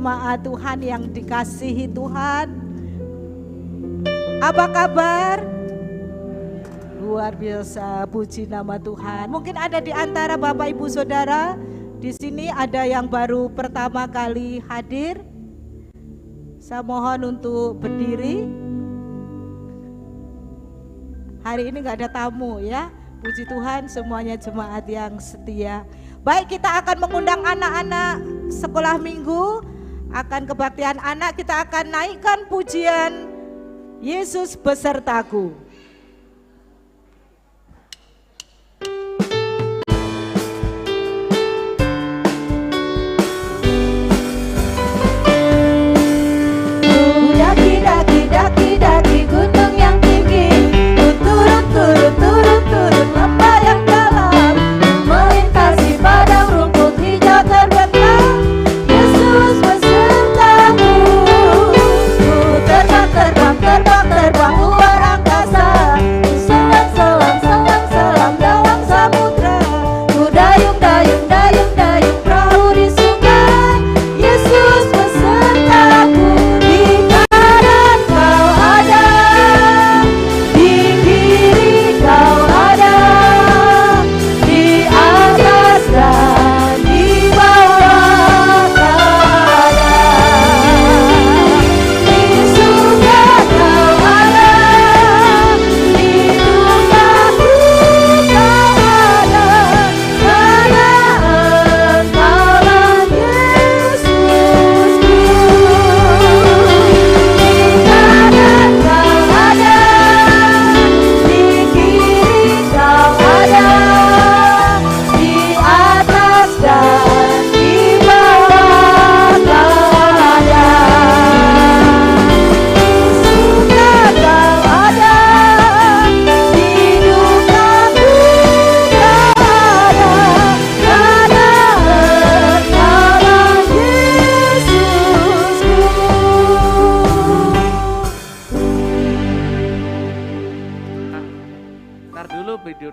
jemaat Tuhan yang dikasihi Tuhan. Apa kabar? Luar biasa, puji nama Tuhan. Mungkin ada di antara Bapak Ibu Saudara di sini ada yang baru pertama kali hadir. Saya mohon untuk berdiri. Hari ini nggak ada tamu ya. Puji Tuhan, semuanya jemaat yang setia. Baik, kita akan mengundang anak-anak sekolah minggu, akan kebaktian anak, kita akan naikkan pujian Yesus besertaku. Daki gunung yang tinggi, turun lembah yang dalam, melintasi padang rumput hijau terbentang. Yesus besertaku, ku terbang luar angkasa, ku selam dalam samudra, ku dayung perahu di sungai. Yesus besertaku.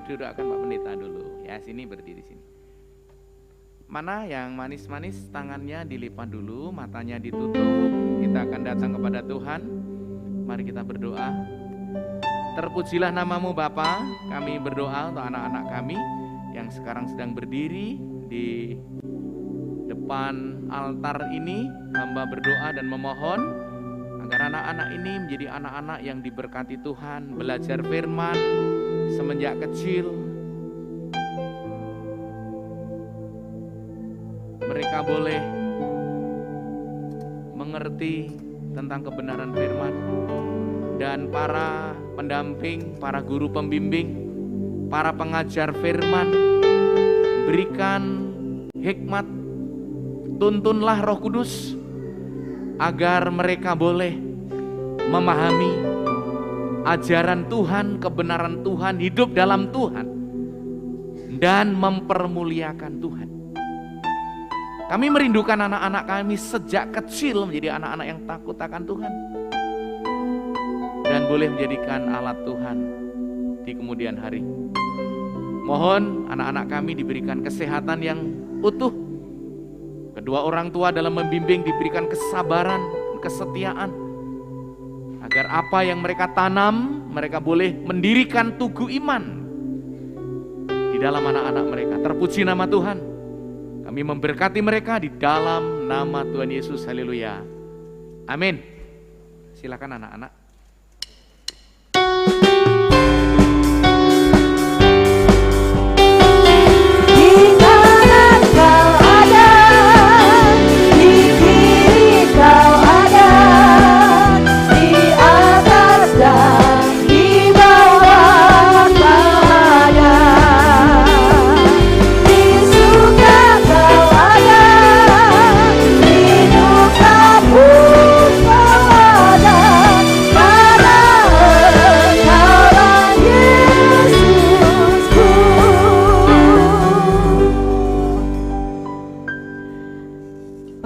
Dudukkan Pak Pendeta dulu ya, sini berdiri sini. Mana yang manis-manis, tangannya dilipat dulu, matanya ditutup. Kita akan datang kepada Tuhan. Mari kita berdoa. Terpujilah namamu Bapa. Kami berdoa untuk anak-anak kami yang sekarang sedang berdiri di depan altar ini. Hamba berdoa dan memohon agar anak-anak ini menjadi anak-anak yang diberkati Tuhan, belajar firman semenjak kecil. Mereka boleh mengerti tentang kebenaran firman, dan para pendamping, para guru pembimbing, para pengajar firman, berikan hikmat, tuntunlah Roh Kudus agar mereka boleh memahami ajaran Tuhan, kebenaran Tuhan, hidup dalam Tuhan, dan mempermuliakan Tuhan. Kami merindukan anak-anak kami sejak kecil menjadi anak-anak yang takut akan Tuhan, dan boleh menjadikan alat Tuhan di kemudian hari. Mohon anak-anak kami diberikan kesehatan yang utuh. Kedua orang tua dalam membimbing diberikan kesabaran, kesetiaan, agar apa yang mereka tanam, mereka boleh mendirikan tugu iman di dalam anak-anak mereka. Terpuji nama Tuhan. Kami memberkati mereka di dalam nama Tuhan Yesus. Haleluya. Amin. Silakan anak-anak.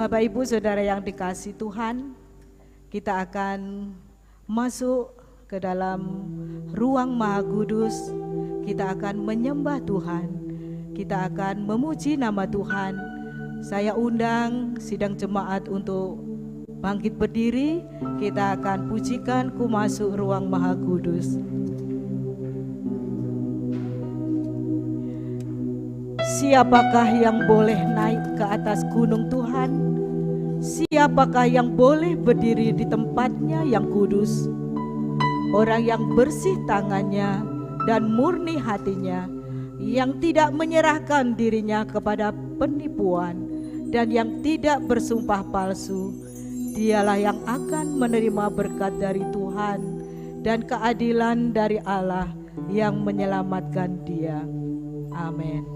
Bapak Ibu Saudara yang dikasihi Tuhan, kita akan masuk ke dalam ruang Maha Kudus. Kita akan menyembah Tuhan, kita akan memuji nama Tuhan Saya undang sidang jemaat untuk bangkit berdiri. Kita akan pujikan Ku Masuk Ruang Maha Kudus. Siapakah yang boleh naik ke atas gunung Tuhan? Siapakah yang boleh berdiri di tempatnya yang kudus? Orang yang bersih tangannya dan murni hatinya, yang tidak menyerahkan dirinya kepada penipuan dan yang tidak bersumpah palsu, dialah yang akan menerima berkat dari Tuhan dan keadilan dari Allah yang menyelamatkan dia. Amin.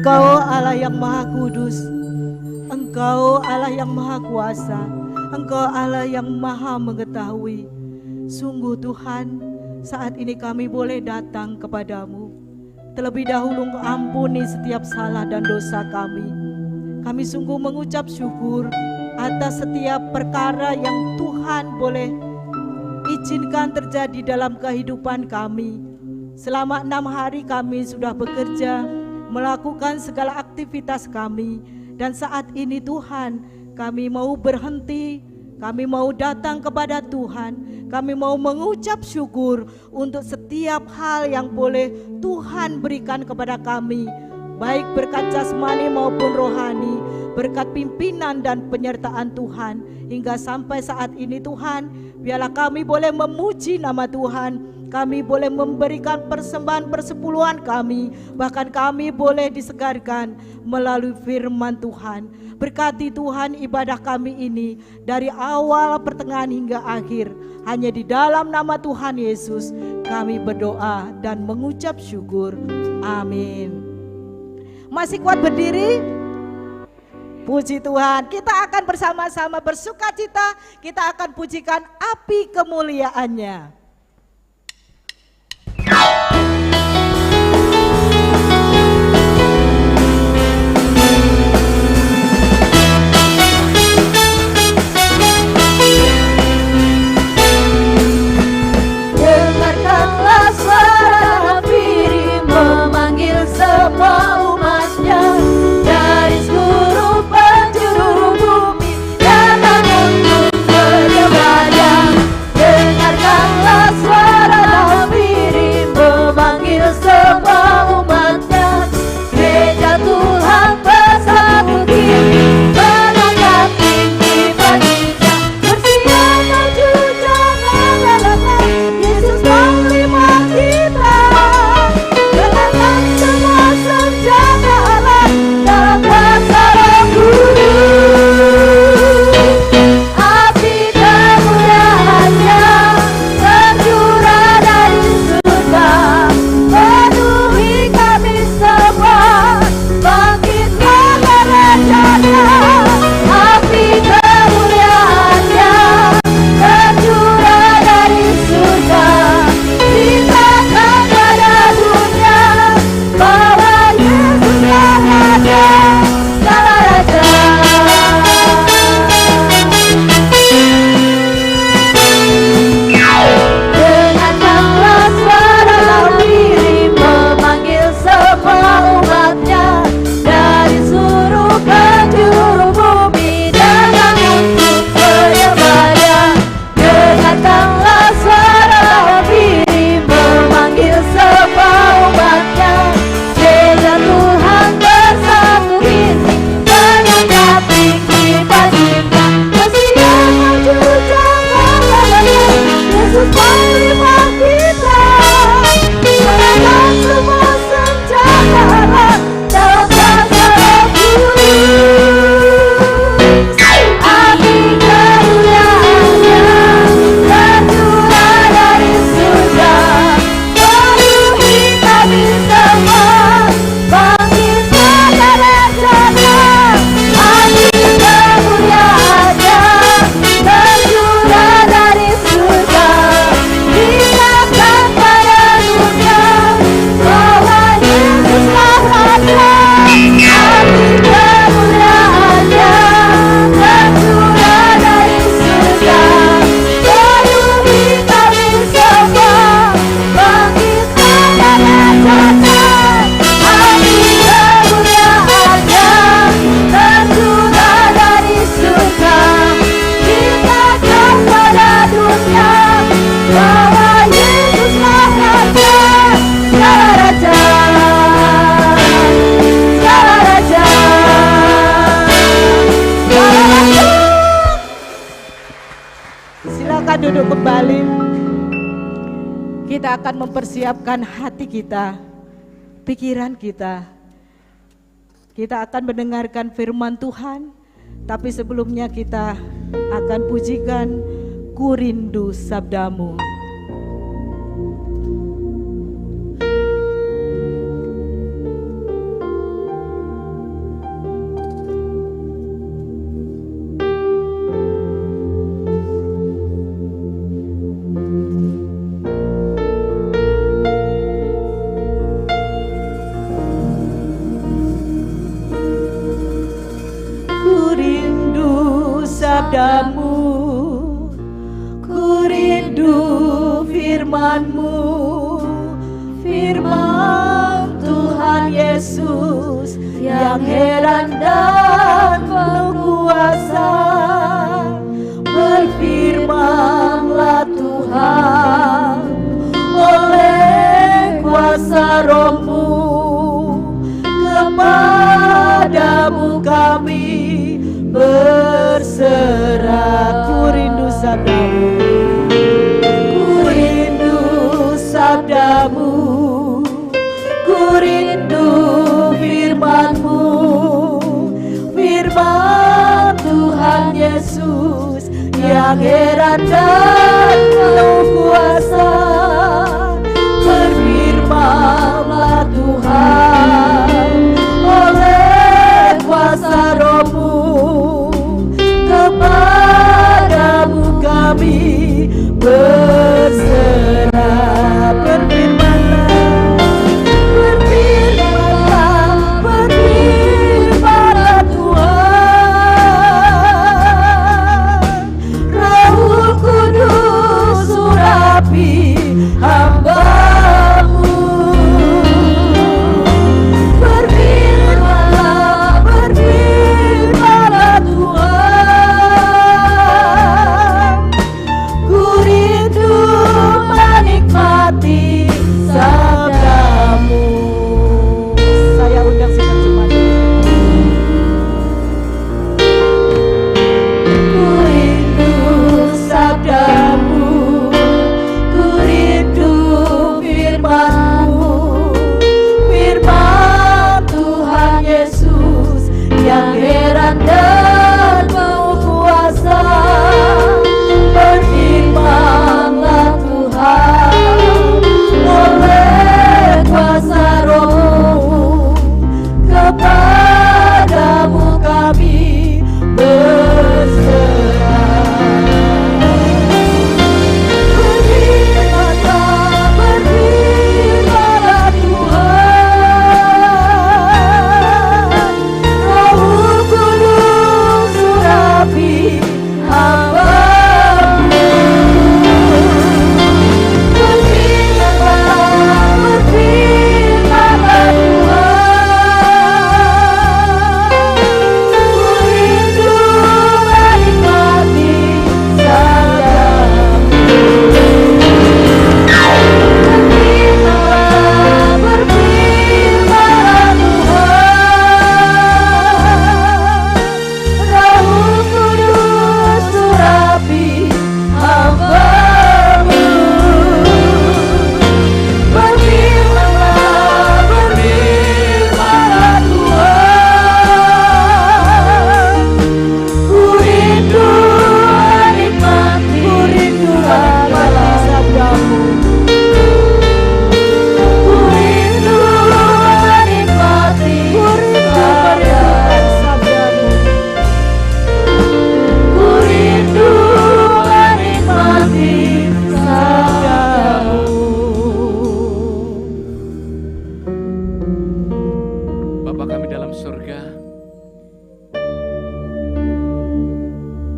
Engkau Allah yang Maha Kudus, Engkau Allah yang Maha Kuasa, Engkau Allah yang Maha Mengetahui. Sungguh Tuhan, saat ini kami boleh datang kepadamu. Terlebih dahulu ampuni setiap salah dan dosa kami. Kami sungguh mengucap syukur atas setiap perkara yang Tuhan boleh izinkan terjadi dalam kehidupan kami. Selama 6 hari kami sudah bekerja, melakukan segala aktivitas kami. Dan saat ini Tuhan, kami mau berhenti, kami mau datang kepada Tuhan, kami mau mengucap syukur untuk setiap hal yang boleh Tuhan berikan kepada kami, baik berkat jasmani maupun rohani, berkat pimpinan dan penyertaan Tuhan. Hingga sampai saat ini Tuhan, biarlah kami boleh memuji nama Tuhan, kami boleh memberikan persembahan persepuluhan kami, bahkan kami boleh disegarkan melalui firman Tuhan. Berkati Tuhan ibadah kami ini dari awal, pertengahan hingga akhir. Hanya di dalam nama Tuhan Yesus kami berdoa dan mengucap syukur. Amin. Masih kuat berdiri? Puji Tuhan, kita akan bersama-sama bersukacita, kita akan pujikan api kemuliaannya. Dengarkanlah suara Firman memanggil semua umatnya dari seluruh penjuru bumi, datang untuk beribadah. Dengarkanlah Silakan duduk kembali. Kita akan mempersiapkan hati kita, pikiran kita. Kita akan mendengarkan firman Tuhan, tapi sebelumnya kita akan pujikan Ku Rindu Sabdamu. Sabdamu, ku rindu firman-Mu, firman Tuhan Yesus yang heran dan penuh kuasa. Berfirmanlah Tuhan oleh kuasa Roh-Mu, kepadamu kami berserah. Ku rindu sabdamu, ku rindu sabdamu, ku rindu firman-Mu, firman Tuhan Yesus yang heran dan penuh kuasa. Berfirmanlah Tuhan oleh kuasa Roh-Mu, kepadamu kami berserah. Berfirmanlah Tuhan. Roh Kudus urapi hamba-Mu. Berfirmanlah Tuhan. Ku rindu menikmati sabdamu. Saya undang sidang jemaat. Ku rindu sabdamu, ku rindu firman-Mu, firman Tuhan Yesus yang heran dan penuh kuasa. Berfirmanlah Tuhan oleh kuasa Roh-Mu, kepadamu kami berserah. Berfirmanlah Tuhan. Roh Kudus urapi hamba-Mu. Berfirmanlah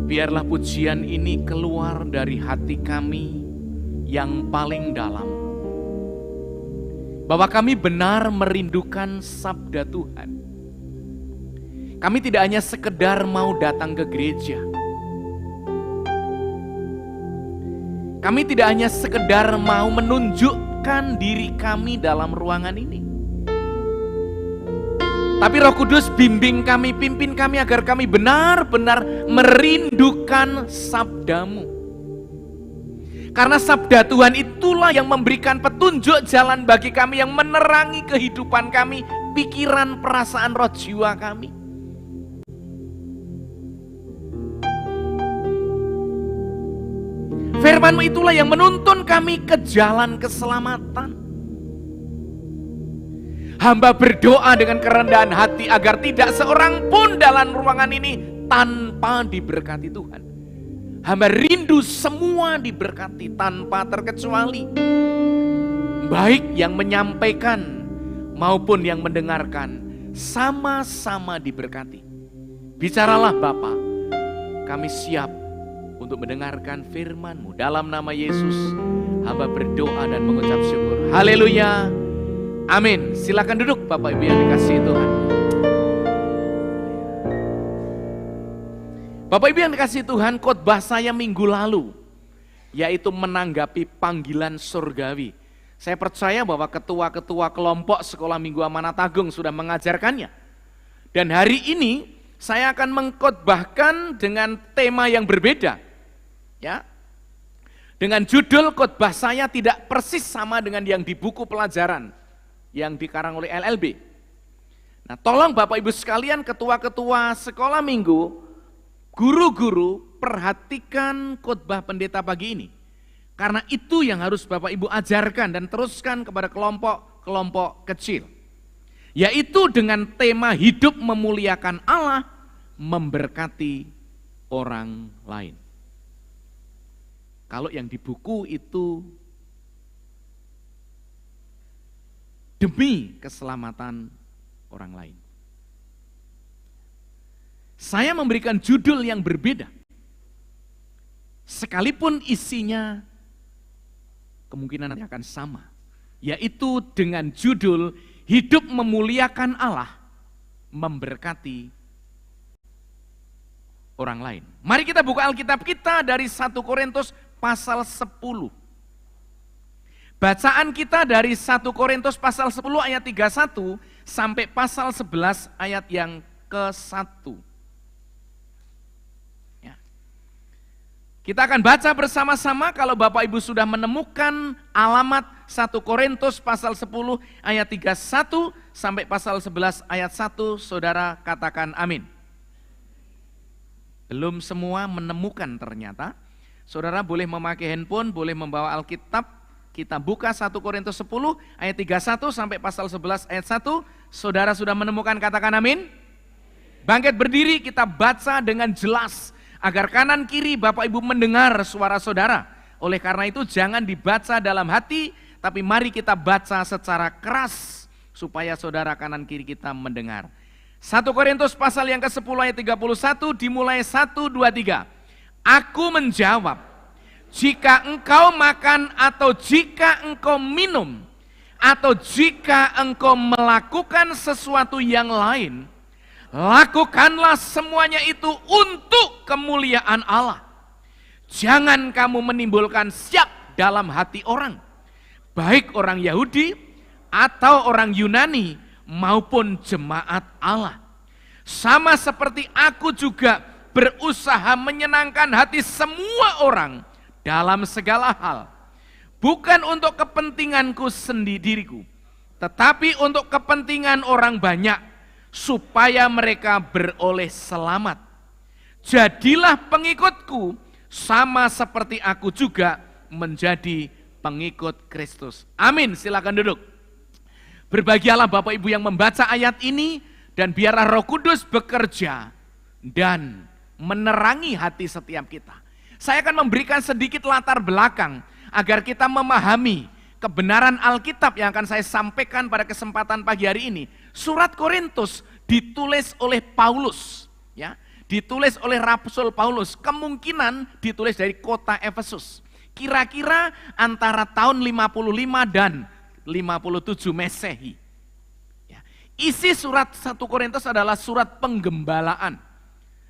biarlah pujian ini keluar dari hati kami yang paling dalam, bahwa kami benar merindukan sabda Tuhan. Kami tidak hanya sekedar mau datang ke gereja, kami tidak hanya sekedar mau menunjukkan diri kami dalam ruangan ini, tapi Roh Kudus bimbing kami, pimpin kami agar kami benar-benar merindukan sabda-Mu. Karena sabda Tuhan itulah yang memberikan petunjuk jalan bagi kami, yang menerangi kehidupan kami, pikiran, perasaan, roh jiwa kami. Firman-Mu itulah yang menuntun kami ke jalan keselamatan. Hamba berdoa dengan kerendahan hati agar tidak seorang pun dalam ruangan ini tanpa diberkati Tuhan. Hamba rindu semua diberkati tanpa terkecuali. Baik yang menyampaikan maupun yang mendengarkan, sama-sama diberkati. Bicaralah Bapa, kami siap untuk mendengarkan firman-Mu. Dalam nama Yesus, hamba berdoa dan mengucap syukur. Haleluya. Amin. Silakan duduk Bapak Ibu yang dikasihi Tuhan. Bapak Ibu yang dikasihi Tuhan, khotbah saya minggu lalu, yaitu menanggapi panggilan surgawi. Saya percaya bahwa ketua-ketua kelompok Sekolah Minggu Amanat Agung sudah mengajarkannya. Dan hari ini saya akan mengkhotbahkan dengan tema yang berbeda. Ya, dengan judul khotbah saya tidak persis sama dengan yang di buku pelajaran yang dikarang oleh LLB. Nah, tolong Bapak Ibu sekalian, ketua-ketua sekolah minggu, guru-guru, perhatikan khotbah pendeta pagi ini. Karena itu yang harus Bapak Ibu ajarkan dan teruskan kepada kelompok-kelompok kecil. Yaitu dengan tema hidup memuliakan Allah, memberkati orang lain. Kalau yang di buku itu demi keselamatan orang lain. Saya memberikan judul yang berbeda. Sekalipun isinya kemungkinan akan sama. Yaitu dengan judul hidup memuliakan Allah, memberkati orang lain. Mari kita buka Alkitab kita dari 1 Korintus pasal 10. Bacaan kita dari 1 Korintus pasal 10 ayat 31 sampai pasal 11 ayat yang ke-1. Ya. Kita akan baca bersama-sama. Kalau Bapak Ibu sudah menemukan alamat 1 Korintus pasal 10 ayat 31 sampai pasal 11 ayat 1, saudara katakan amin. Belum semua menemukan ternyata. Saudara boleh memakai handphone, boleh membawa Alkitab. Kita buka 1 Korintus 10 ayat 31 sampai pasal 11 ayat 1. Saudara sudah menemukan, katakan amin. Bangkit berdiri, kita baca dengan jelas agar kanan kiri Bapak Ibu mendengar suara saudara. Oleh karena itu jangan dibaca dalam hati, tapi mari kita baca secara keras supaya saudara kanan kiri kita mendengar. 1 Korintus pasal yang ke-10 ayat 31 dimulai 1, 2, 3. Aku menjawab, jika engkau makan atau jika engkau minum atau jika engkau melakukan sesuatu yang lain, lakukanlah semuanya itu untuk kemuliaan Allah. Jangan kamu menimbulkan syak dalam hati orang, baik orang Yahudi atau orang Yunani maupun jemaat Allah. Sama seperti aku juga berusaha menyenangkan hati semua orang dalam segala hal, bukan untuk kepentinganku sendiriku, tetapi untuk kepentingan orang banyak, supaya mereka beroleh selamat. Jadilah pengikutku, sama seperti aku juga menjadi pengikut Kristus. Amin, silakan duduk. Berbahagialah Bapak Ibu yang membaca ayat ini, dan biarlah Roh Kudus bekerja dan menerangi hati setiap kita. Saya akan memberikan sedikit latar belakang agar kita memahami kebenaran Alkitab yang akan saya sampaikan pada kesempatan pagi hari ini. Surat Korintus ditulis oleh Paulus, ya, ditulis oleh Rasul Paulus, kemungkinan ditulis dari kota Efesus. Kira-kira antara tahun 55 dan 57 Masehi. Ya. Isi surat 1 Korintus adalah surat penggembalaan.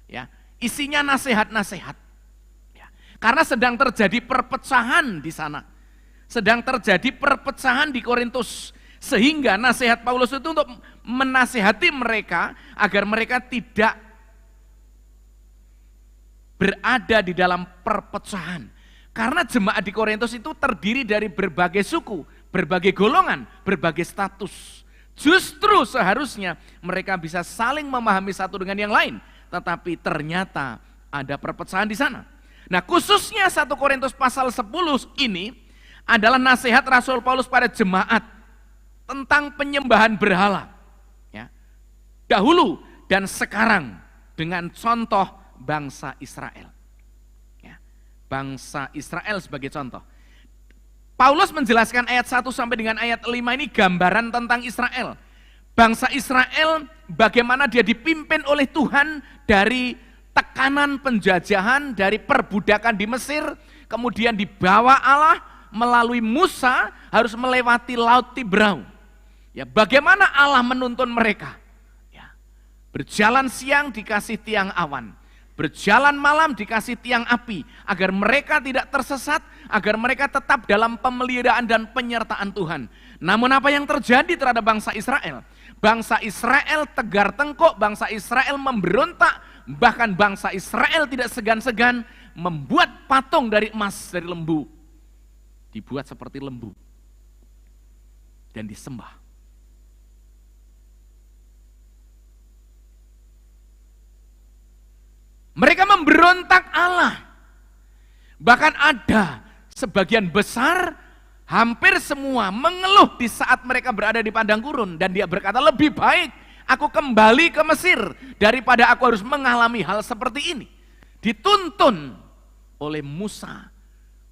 Ya. Isinya nasihat-nasihat. Karena sedang terjadi perpecahan di sana. Sedang terjadi perpecahan di Korintus. Sehingga nasihat Paulus itu untuk menasihati mereka agar mereka tidak berada di dalam perpecahan. Karena jemaat di Korintus itu terdiri dari berbagai suku, berbagai golongan, berbagai status. Justru seharusnya mereka bisa saling memahami satu dengan yang lain, tetapi ternyata ada perpecahan di sana. Nah, khususnya 1 Korintus pasal 10 ini adalah nasihat Rasul Paulus pada jemaat tentang penyembahan berhala. Ya. Dahulu dan sekarang dengan contoh bangsa Israel. Ya. Bangsa Israel sebagai contoh. Paulus menjelaskan ayat 1 sampai dengan ayat 5 ini gambaran tentang Israel. Bangsa Israel bagaimana dia dipimpin oleh Tuhan dari tekanan penjajahan, dari perbudakan di Mesir, kemudian dibawa Allah melalui Musa harus melewati Laut Tiberau. Ya, bagaimana Allah menuntun mereka? Ya, berjalan siang dikasih tiang awan, berjalan malam dikasih tiang api, agar mereka tidak tersesat, agar mereka tetap dalam pemeliharaan dan penyertaan Tuhan. Namun apa yang terjadi terhadap bangsa Israel? Bangsa Israel tegar tengkuk, bangsa Israel memberontak, bahkan bangsa Israel tidak segan-segan membuat patung dari emas, dari lembu. Dibuat seperti lembu dan disembah. Mereka memberontak Allah. Bahkan ada sebagian besar, hampir semua mengeluh di saat mereka berada di padang gurun. Dan dia berkata, lebih baik aku kembali ke Mesir daripada aku harus mengalami hal seperti ini. Dituntun oleh Musa,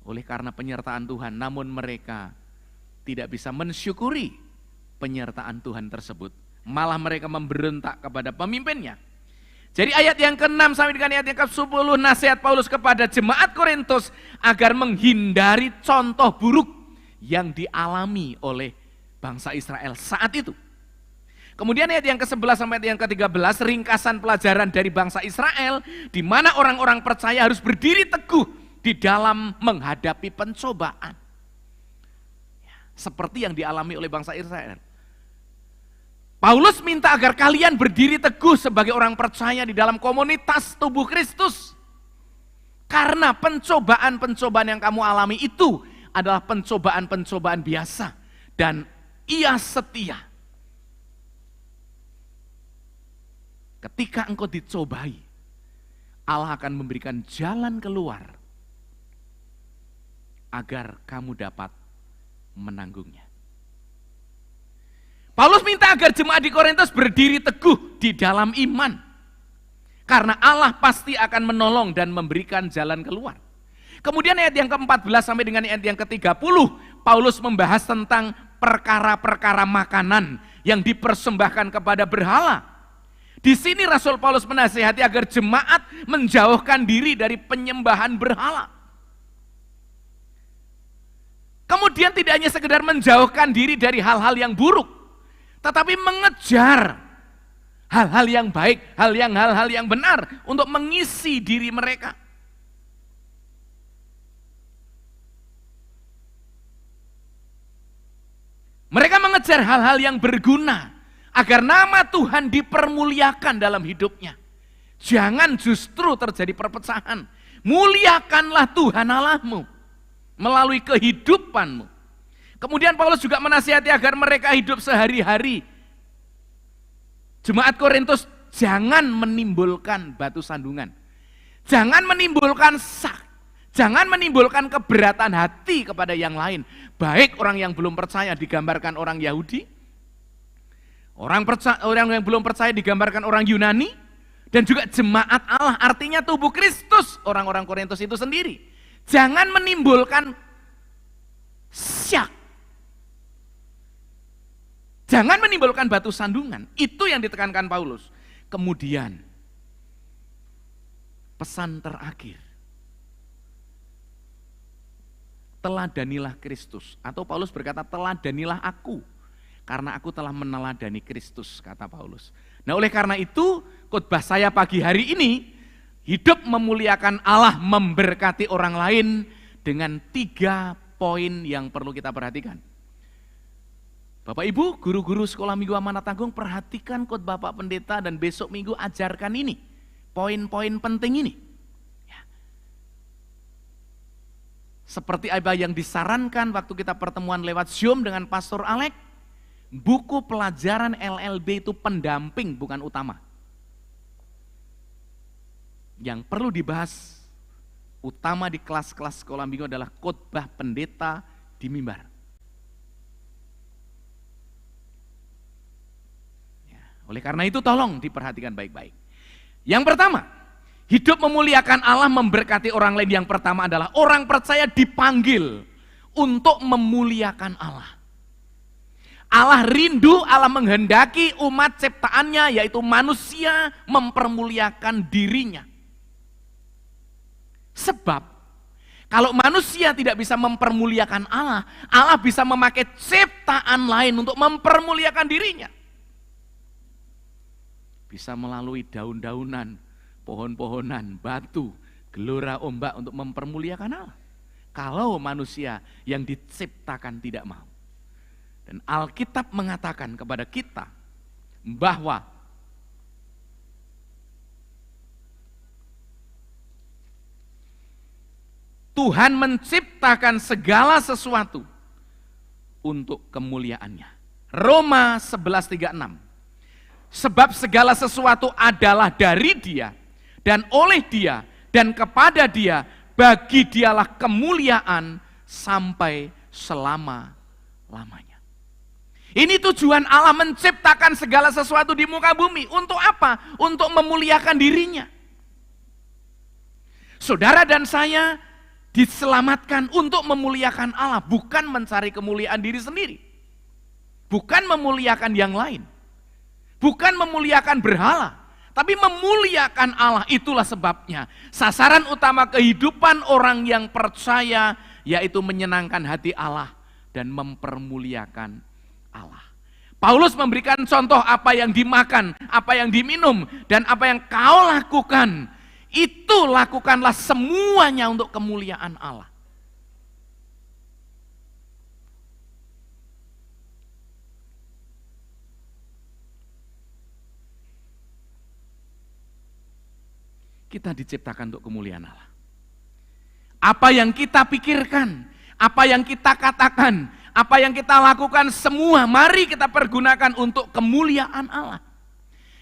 oleh karena penyertaan Tuhan. Namun mereka tidak bisa mensyukuri penyertaan Tuhan tersebut. Malah mereka memberontak kepada pemimpinnya. Jadi ayat yang ke-6 sampai dengan ayat yang ke-10 nasihat Paulus kepada jemaat Korintus agar menghindari contoh buruk yang dialami oleh bangsa Israel saat itu. Kemudian ayat yang ke-11 sampai ayat yang ke-13 ringkasan pelajaran dari bangsa Israel di mana orang-orang percaya harus berdiri teguh di dalam menghadapi pencobaan. Seperti yang dialami oleh bangsa Israel. Paulus minta agar kalian berdiri teguh sebagai orang percaya di dalam komunitas tubuh Kristus. Karena pencobaan-pencobaan yang kamu alami itu adalah pencobaan-pencobaan biasa. Dan ia setia. Ketika engkau dicobai, Allah akan memberikan jalan keluar agar kamu dapat menanggungnya. Paulus minta agar jemaat di Korintus berdiri teguh di dalam iman. Karena Allah pasti akan menolong dan memberikan jalan keluar. Kemudian ayat yang ke-14 sampai dengan ayat yang ke-30, Paulus membahas tentang perkara-perkara makanan yang dipersembahkan kepada berhala. Di sini Rasul Paulus menasihati agar jemaat menjauhkan diri dari penyembahan berhala. Kemudian tidak hanya sekedar menjauhkan diri dari hal-hal yang buruk, tetapi mengejar hal-hal yang baik, hal-hal yang benar untuk mengisi diri mereka. Mereka mengejar hal-hal yang berguna agar nama Tuhan dipermuliakan dalam hidupnya. Jangan justru terjadi perpecahan. Muliakanlah Tuhan Allahmu melalui kehidupanmu. Kemudian Paulus juga menasihati agar mereka hidup sehari-hari. Jemaat Korintus jangan menimbulkan batu sandungan. Jangan menimbulkan jangan menimbulkan keberatan hati kepada yang lain. Baik orang yang belum percaya digambarkan orang Yahudi, orang yang belum percaya digambarkan orang Yunani, dan juga jemaat Allah, artinya tubuh Kristus, orang-orang Korintus itu sendiri. Jangan menimbulkan syak. Jangan menimbulkan batu sandungan. Itu yang ditekankan Paulus. Kemudian, pesan terakhir. Teladanilah Kristus. Atau Paulus berkata, teladanilah aku. Karena aku telah meneladani Kristus, kata Paulus. Nah, oleh karena itu, khotbah saya pagi hari ini, hidup memuliakan Allah, memberkati orang lain dengan 3 poin yang perlu kita perhatikan. Bapak Ibu, guru-guru sekolah minggu Amanat Agung, perhatikan khotbah Pak Pendeta dan besok minggu ajarkan ini. Poin-poin penting ini. Ya. Seperti apa yang disarankan waktu kita pertemuan lewat Zoom dengan Pastor Alex, buku pelajaran LLB itu pendamping bukan utama. Yang perlu dibahas utama di kelas-kelas sekolah minggu adalah khotbah pendeta di mimbar. Ya, oleh karena itu tolong diperhatikan baik-baik. Yang pertama, hidup memuliakan Allah memberkati orang lain. Yang pertama adalah orang percaya dipanggil untuk memuliakan Allah. Allah rindu, Allah menghendaki umat ciptaannya yaitu manusia mempermuliakan dirinya. Sebab kalau manusia tidak bisa mempermuliakan Allah, Allah bisa memakai ciptaan lain untuk mempermuliakan dirinya. Bisa melalui daun-daunan, pohon-pohonan, batu, gelora ombak untuk mempermuliakan Allah. Kalau manusia yang diciptakan tidak mau. Dan Alkitab mengatakan kepada kita bahwa Tuhan menciptakan segala sesuatu untuk kemuliaannya. Roma 11:36. Sebab segala sesuatu adalah dari Dia dan oleh Dia dan kepada Dia, bagi Dialah kemuliaan sampai selama-lamanya. Ini tujuan Allah menciptakan segala sesuatu di muka bumi. Untuk apa? Untuk memuliakan dirinya. Saudara dan saya diselamatkan untuk memuliakan Allah, bukan mencari kemuliaan diri sendiri. Bukan memuliakan yang lain. Bukan memuliakan berhala, tapi memuliakan Allah. Itulah sebabnya sasaran utama kehidupan orang yang percaya yaitu menyenangkan hati Allah dan mempermuliakan Allah. Paulus memberikan contoh apa yang dimakan, apa yang diminum, dan apa yang kau lakukan. Itu lakukanlah semuanya untuk kemuliaan Allah. Kita diciptakan untuk kemuliaan Allah. Apa yang kita pikirkan, apa yang kita katakan, apa yang kita lakukan semua, mari kita pergunakan untuk kemuliaan Allah.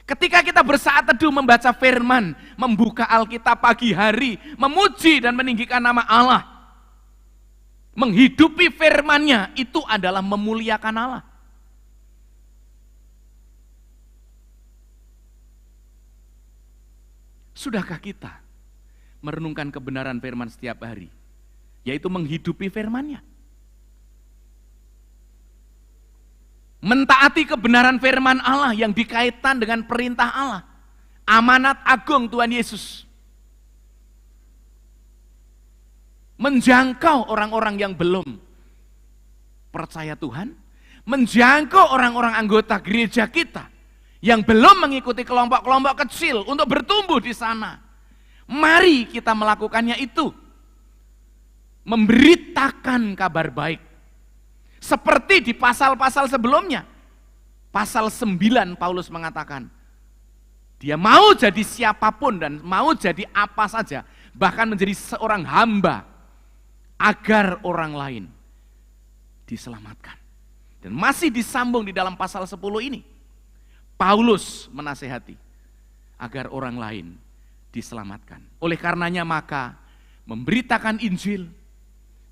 Ketika kita bersaat teduh membaca firman, membuka Alkitab pagi hari, memuji dan meninggikan nama Allah, menghidupi firman-Nya, itu adalah memuliakan Allah. Sudahkah kita merenungkan kebenaran firman setiap hari, yaitu menghidupi firman-Nya? Mentaati kebenaran firman Allah yang dikaitkan dengan perintah Allah. Amanat agung Tuhan Yesus. Menjangkau orang-orang yang belum percaya Tuhan. Menjangkau orang-orang anggota gereja kita yang belum mengikuti kelompok-kelompok kecil untuk bertumbuh di sana. Mari kita melakukannya itu. Memberitakan kabar baik. Seperti di pasal-pasal sebelumnya. Pasal 9 Paulus mengatakan, dia mau jadi siapapun dan mau jadi apa saja, bahkan menjadi seorang hamba, agar orang lain diselamatkan. Dan masih disambung di dalam pasal 10 ini, Paulus menasehati, agar orang lain diselamatkan. Oleh karenanya maka, memberitakan Injil,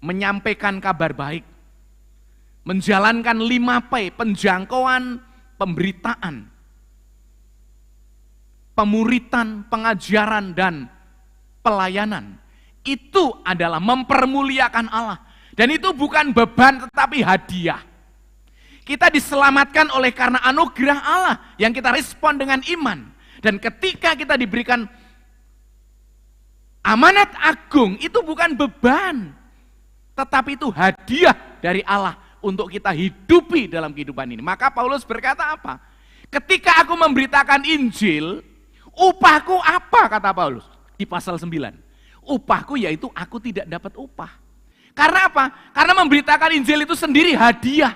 menyampaikan kabar baik, menjalankan 5P, penjangkauan, pemberitaan, pemuritan, pengajaran, dan pelayanan. Itu adalah mempermuliakan Allah. Dan itu bukan beban tetapi hadiah. Kita diselamatkan oleh karena anugerah Allah yang kita respon dengan iman. Dan ketika kita diberikan amanat agung, itu bukan beban, tetapi itu hadiah dari Allah untuk kita hidupi dalam kehidupan ini. Maka Paulus berkata apa? Ketika aku memberitakan Injil, upahku apa, kata Paulus di pasal 9? Upahku yaitu aku tidak dapat upah. Karena apa? Karena memberitakan Injil itu sendiri hadiah.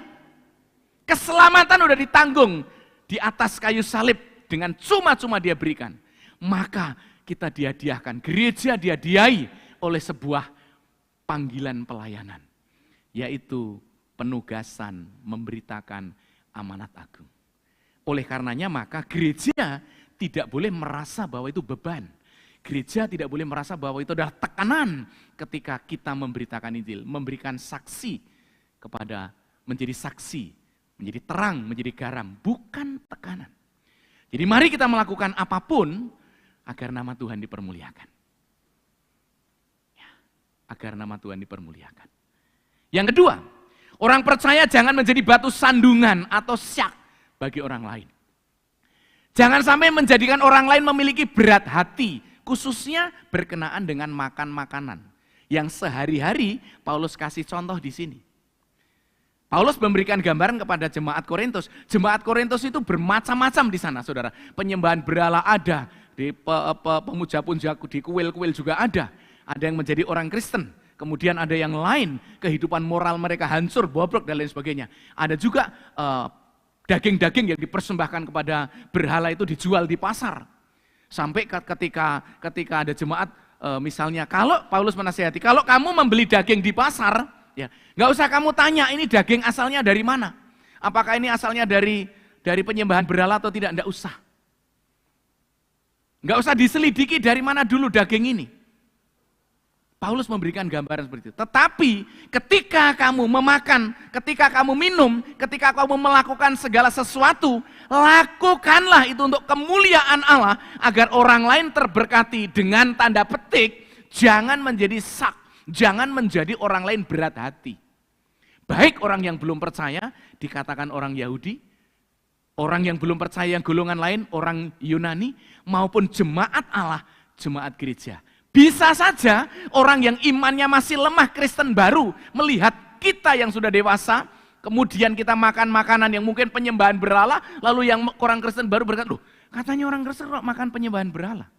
Keselamatan udah ditanggung di atas kayu salib dengan cuma-cuma dia berikan. Maka kita dihadiahkan, gereja dihadiahi oleh sebuah panggilan pelayanan, yaitu penugasan memberitakan amanat agung. Oleh karenanya maka gereja tidak boleh merasa bahwa itu beban. Gereja tidak boleh merasa bahwa itu adalah tekanan ketika kita memberitakan Injil, memberikan saksi kepada, menjadi saksi, menjadi terang, menjadi garam, bukan tekanan. Jadi mari kita melakukan apapun agar nama Tuhan dipermuliakan. Ya, agar nama Tuhan dipermuliakan. Yang kedua, orang percaya jangan menjadi batu sandungan atau syak bagi orang lain. Jangan sampai menjadikan orang lain memiliki berat hati, khususnya berkenaan dengan makan makanan yang sehari-hari Paulus kasih contoh di sini. Paulus memberikan gambaran kepada jemaat Korintus. Jemaat Korintus itu bermacam-macam di sana, saudara. Penyembahan berhala ada, di pemuja-puja di kuil-kuil juga ada. Ada yang menjadi orang Kristen. Kemudian ada yang lain, kehidupan moral mereka hancur, bobrok dan lain sebagainya. Ada juga daging-daging yang dipersembahkan kepada berhala itu dijual di pasar. Sampai ketika ada jemaat, misalnya kalau Paulus menasihati, kalau kamu membeli daging di pasar, ya, nggak usah kamu tanya ini daging asalnya dari mana. Apakah ini asalnya dari penyembahan berhala atau tidak? Nggak usah. Nggak usah diselidiki dari mana dulu daging ini. Paulus memberikan gambaran seperti itu. Tetapi ketika kamu memakan, ketika kamu minum, ketika kamu melakukan segala sesuatu, lakukanlah itu untuk kemuliaan Allah agar orang lain terberkati. Dengan tanda petik, jangan menjadi sak, jangan menjadi orang lain berat hati. Baik orang yang belum percaya, dikatakan orang Yahudi, orang yang belum percaya yang golongan lain, orang Yunani, maupun jemaat Allah, jemaat gereja. Bisa saja orang yang imannya masih lemah, Kristen baru, melihat kita yang sudah dewasa, kemudian kita makan makanan yang mungkin penyembahan berhala, lalu yang orang Kristen baru berkata, loh katanya orang Kristen kok makan penyembahan berhala.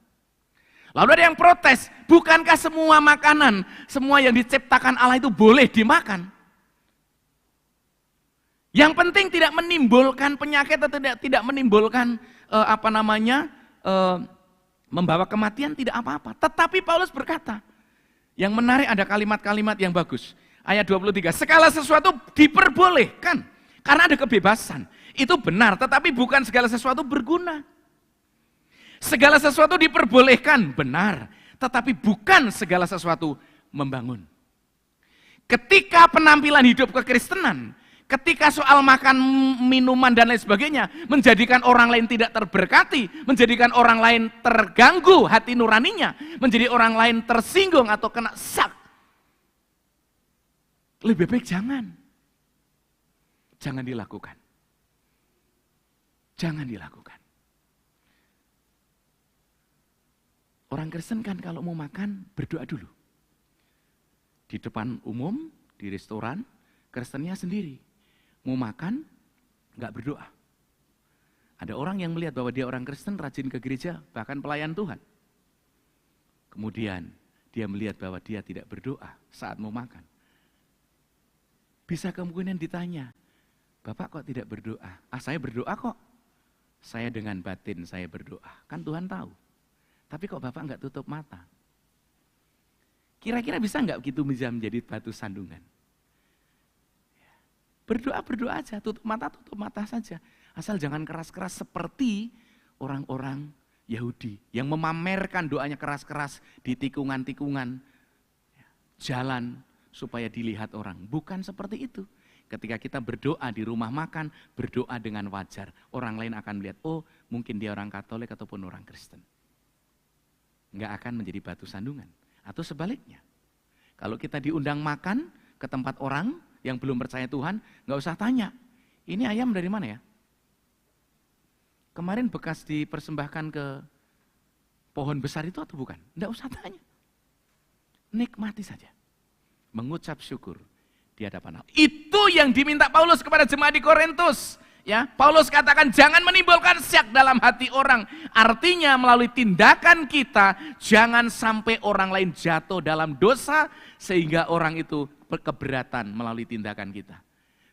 Lalu ada yang protes, bukankah semua makanan, semua yang diciptakan Allah itu boleh dimakan? Yang penting tidak menimbulkan penyakit atau tidak menimbulkan membawa kematian, tidak apa-apa. Tetapi Paulus berkata, yang menarik ada kalimat-kalimat yang bagus. Ayat 23, segala sesuatu diperbolehkan, karena ada kebebasan. Itu benar, tetapi bukan segala sesuatu berguna. Segala sesuatu diperbolehkan, benar, tetapi bukan segala sesuatu membangun. Ketika penampilan hidup kekristenan, ketika soal makan, minuman, dan lain sebagainya, menjadikan orang lain tidak terberkati, menjadikan orang lain terganggu hati nuraninya, menjadi orang lain tersinggung atau kena sak, lebih baik jangan dilakukan. Jangan dilakukan. Orang Kristen kan kalau mau makan, berdoa dulu. Di depan umum, di restoran, Kristennya sendiri. Mau makan, nggak berdoa. Ada orang yang melihat bahwa dia orang Kristen, rajin ke gereja, bahkan pelayan Tuhan. Kemudian dia melihat bahwa dia tidak berdoa saat mau makan. Bisa kemungkinan ditanya, Bapak kok tidak berdoa? Saya berdoa kok. Saya dengan batin saya berdoa. Kan Tuhan tahu. Tapi kok Bapak nggak tutup mata? Kira-kira bisa nggak gitu bisa menjadi batu sandungan? Berdoa aja, tutup mata saja. Asal jangan keras-keras seperti orang-orang Yahudi yang memamerkan doanya keras-keras di tikungan-tikungan jalan supaya dilihat orang. Bukan seperti itu. Ketika kita berdoa di rumah makan, berdoa dengan wajar. Orang lain akan melihat, oh mungkin dia orang Katolik ataupun orang Kristen. Nggak akan menjadi batu sandungan. Atau sebaliknya. Kalau kita diundang makan ke tempat orang yang belum percaya Tuhan, nggak usah tanya, ini ayam dari mana ya? Kemarin bekas dipersembahkan ke pohon besar itu atau bukan? Nggak usah tanya. Nikmati saja. Mengucap syukur di hadapan Allah. Itu yang diminta Paulus kepada jemaat di Korintus. Ya, Paulus katakan jangan menimbulkan syak dalam hati orang. Artinya melalui tindakan kita, jangan sampai orang lain jatuh dalam dosa, sehingga orang itu keberatan melalui tindakan kita.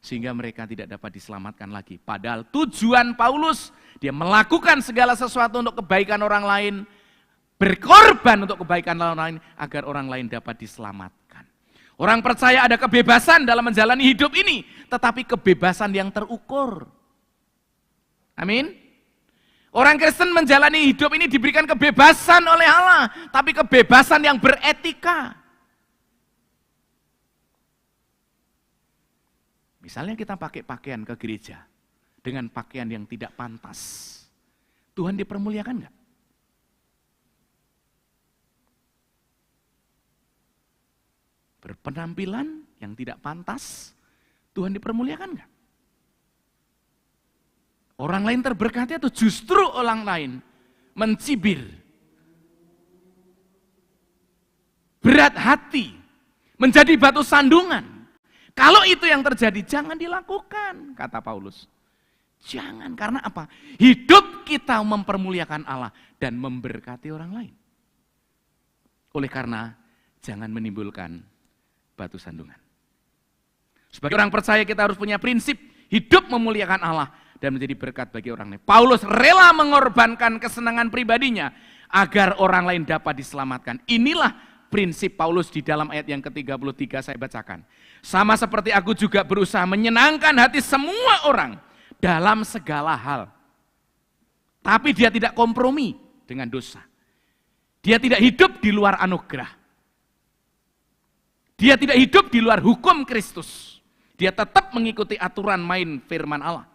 Sehingga mereka tidak dapat diselamatkan lagi. Padahal tujuan Paulus, dia melakukan segala sesuatu untuk kebaikan orang lain, berkorban untuk kebaikan orang lain, agar orang lain dapat diselamatkan. Orang percaya ada kebebasan dalam menjalani hidup ini, tetapi kebebasan yang terukur. Amin. Orang Kristen menjalani hidup ini diberikan kebebasan oleh Allah, tapi kebebasan yang beretika. Misalnya kita pakai pakaian ke gereja dengan pakaian yang tidak pantas, Tuhan dipermuliakan enggak? Berpenampilan yang tidak pantas, Tuhan dipermuliakan enggak? Orang lain terberkati atau justru orang lain mencibir, berat hati, menjadi batu sandungan? Kalau itu yang terjadi, jangan dilakukan, kata Paulus. Jangan, karena apa? Hidup kita mempermuliakan Allah dan memberkati orang lain. Oleh karena, jangan menimbulkan batu sandungan. Sebagai orang percaya kita harus punya prinsip hidup memuliakan Allah dan menjadi berkat bagi orang lain. Paulus rela mengorbankan kesenangan pribadinya agar orang lain dapat diselamatkan. Inilah prinsip Paulus di dalam ayat yang ke-33 saya bacakan. Sama seperti aku juga berusaha menyenangkan hati semua orang dalam segala hal. Tapi dia tidak kompromi dengan dosa. Dia tidak hidup di luar anugerah. Dia tidak hidup di luar hukum Kristus. Dia tetap mengikuti aturan main firman Allah.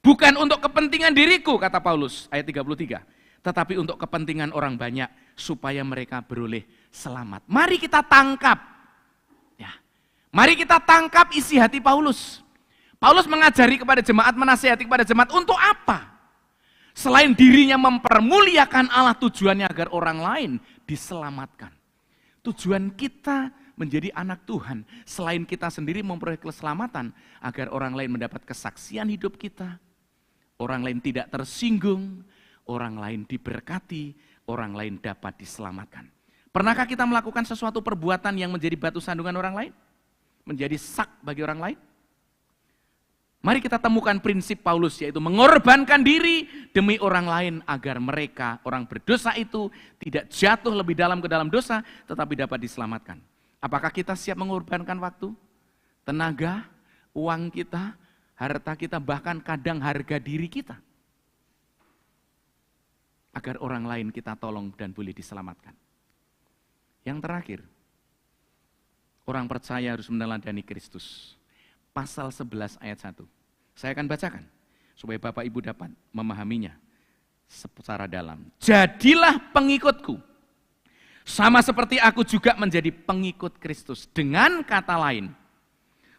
Bukan untuk kepentingan diriku, kata Paulus, ayat 33. Tetapi untuk kepentingan orang banyak, supaya mereka beroleh selamat. Mari kita tangkap. Ya. Mari kita tangkap isi hati Paulus. Paulus mengajari kepada jemaat, menasihati kepada jemaat, untuk apa? Selain dirinya mempermuliakan Allah, tujuannya agar orang lain diselamatkan. Tujuan kita menjadi anak Tuhan, selain kita sendiri memperoleh keselamatan, agar orang lain mendapat kesaksian hidup kita, orang lain tidak tersinggung, orang lain diberkati, orang lain dapat diselamatkan. Pernahkah kita melakukan sesuatu perbuatan yang menjadi batu sandungan orang lain? Menjadi sak bagi orang lain? Mari kita temukan prinsip Paulus, yaitu mengorbankan diri demi orang lain agar mereka, orang berdosa itu tidak jatuh lebih dalam ke dalam dosa, tetapi dapat diselamatkan. Apakah kita siap mengorbankan waktu, tenaga, uang kita, harta kita, bahkan kadang harga diri kita, agar orang lain kita tolong dan boleh diselamatkan? Yang terakhir, orang percaya harus meneladani Kristus. Pasal 11 ayat 1. Saya akan bacakan supaya Bapak Ibu dapat memahaminya secara dalam. Jadilah pengikutku, sama seperti aku juga menjadi pengikut Kristus. Dengan kata lain,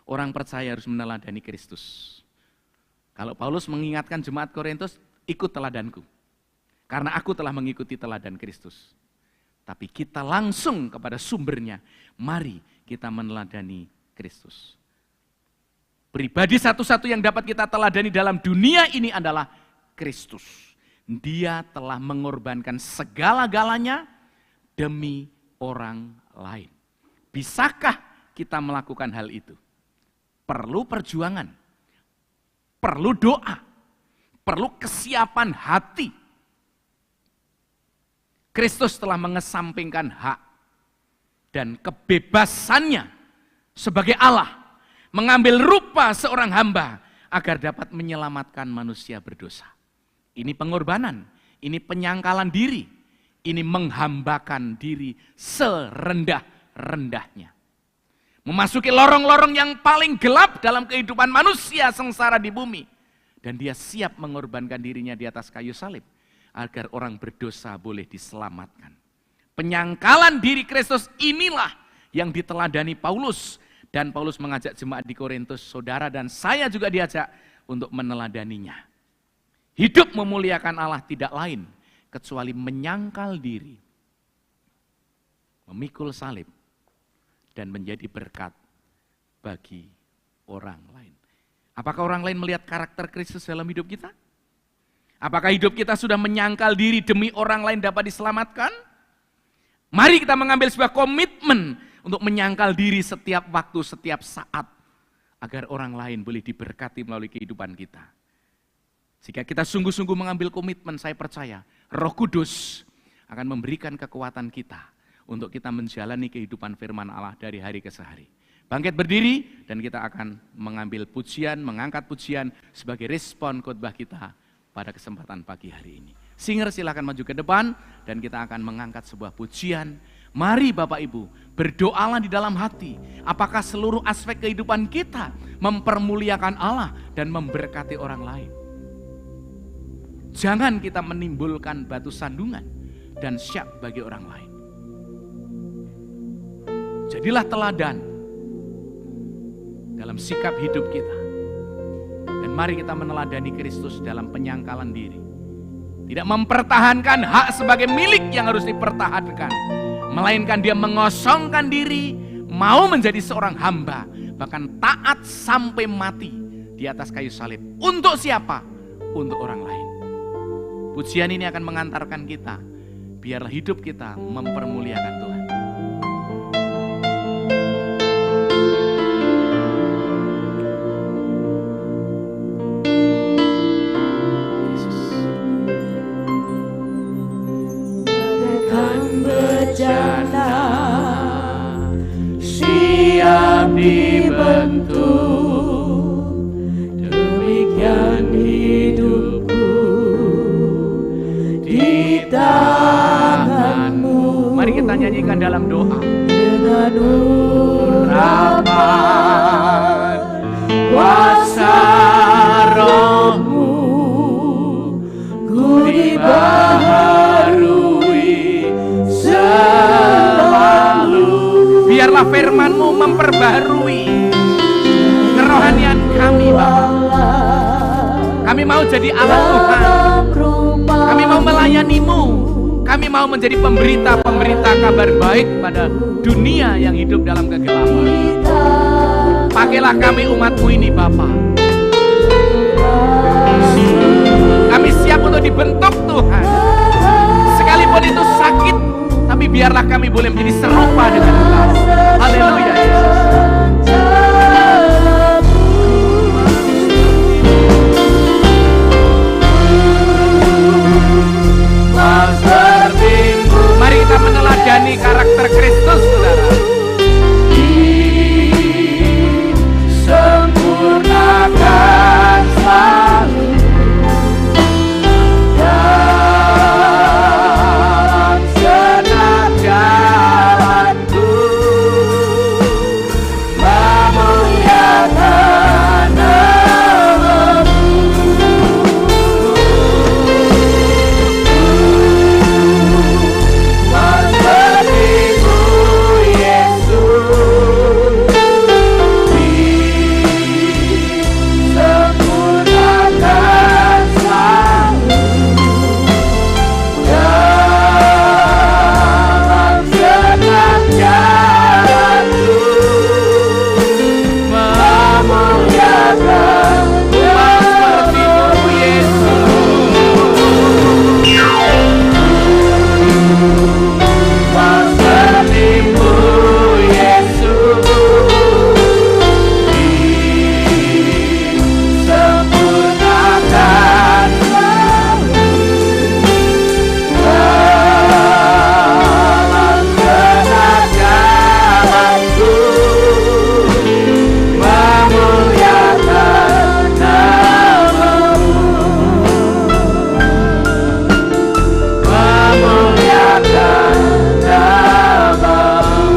orang percaya harus meneladani Kristus. Kalau Paulus mengingatkan jemaat Korintus, ikut teladanku, karena aku telah mengikuti teladan Kristus. Tapi kita langsung kepada sumbernya, mari kita meneladani Kristus. Pribadi satu-satu yang dapat kita teladani dalam dunia ini adalah Kristus. Dia telah mengorbankan segala-galanya demi orang lain. Bisakah kita melakukan hal itu? Perlu perjuangan, perlu doa, perlu kesiapan hati. Kristus telah mengesampingkan hak dan kebebasannya sebagai Allah, mengambil rupa seorang hamba agar dapat menyelamatkan manusia berdosa. Ini pengorbanan, ini penyangkalan diri, ini menghambakan diri serendah-rendahnya. Memasuki lorong-lorong yang paling gelap dalam kehidupan manusia sengsara di bumi. Dan dia siap mengorbankan dirinya di atas kayu salib agar orang berdosa boleh diselamatkan. Penyangkalan diri Kristus inilah yang diteladani Paulus. Dan Paulus mengajak jemaat di Korintus, saudara dan saya juga diajak untuk meneladaninya. Hidup memuliakan Allah tidak lain kecuali menyangkal diri, memikul salib, dan menjadi berkat bagi orang lain. Apakah orang lain melihat karakter Kristus dalam hidup kita? Apakah hidup kita sudah menyangkal diri demi orang lain dapat diselamatkan? Mari kita mengambil sebuah komitmen untuk menyangkal diri setiap waktu, setiap saat, agar orang lain boleh diberkati melalui kehidupan kita. Jika kita sungguh-sungguh mengambil komitmen, saya percaya Roh Kudus akan memberikan kekuatan kita untuk kita menjalani kehidupan firman Allah dari hari ke hari. Bangkit berdiri dan kita akan mengambil pujian, mengangkat pujian sebagai respon khotbah kita pada kesempatan pagi hari ini. Singer silakan maju ke depan dan kita akan mengangkat sebuah pujian. Mari Bapak Ibu, berdoalah di dalam hati. Apakah seluruh aspek kehidupan kita mempermuliakan Allah dan memberkati orang lain? Jangan kita menimbulkan batu sandungan dan syak bagi orang lain. Jadilah teladan dalam sikap hidup kita. Dan mari kita meneladani Kristus dalam penyangkalan diri. Tidak mempertahankan hak sebagai milik yang harus dipertahankan, melainkan dia mengosongkan diri, mau menjadi seorang hamba, bahkan taat sampai mati di atas kayu salib. Untuk siapa? Untuk orang lain. Pujian ini akan mengantarkan kita, biarlah hidup kita mempermuliakan Tuhan. Siap dibentuk, demikian hidupku di tanganmu. Mari kita nyanyikan dalam doa. Dengan urapan kuasa rohmu, ku dibaharui selalu. Biarlah firman-Mu memperbaharui kerohanian kami, Bapa. Kami mau jadi alat Tuhan. Kami mau melayani-Mu. Kami mau menjadi pemberita-pemberita kabar baik pada dunia yang hidup dalam kegelapan. Pakailah kami umat-Mu ini, Bapa. Kami siap untuk dibentuk Tuhan. Sekalipun itu sakit, tapi biarlah kami boleh menjadi serupa dengan Engkau. Haleluya, Yesus. Mari kita meneladani karakter Kristus, saudara. Disempurnakan selalu dalam segenap jalanku, memuliakan nama-Mu. Seperti-Mu Yesus, disempurnakan selalu dalam segenap jalanku, memuliakan Seperti-Mu Seperti-Mu Yesus, disempurnakan selalu dalam segenap jalanku, memuliakan nama-Mu, memuliakan nama-Mu.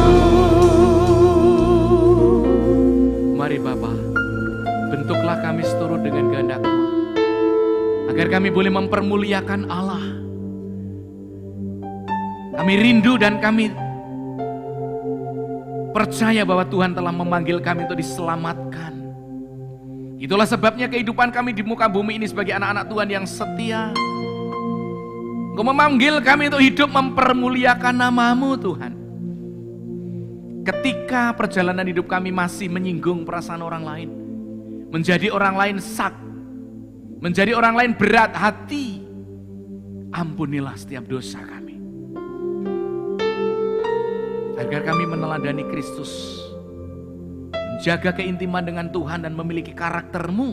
Mari Bapa, bentuklah kami seturut dengan kehendak-Mu, agar kami boleh mempermuliakan Allah. Kami rindu dan kami percaya bahwa Tuhan telah memanggil kami untuk diselamatkan. Itulah sebabnya kehidupan kami di muka bumi ini sebagai anak-anak Tuhan yang setia. Engkau memanggil kami untuk hidup mempermuliakan nama-Mu, Tuhan. Ketika perjalanan hidup kami masih menyinggung perasaan orang lain, menjadi orang lain sak, menjadi orang lain berat hati, ampunilah setiap dosa kami. Agar kami meneladani Kristus, menjaga keintiman dengan Tuhan dan memiliki karakter-Mu,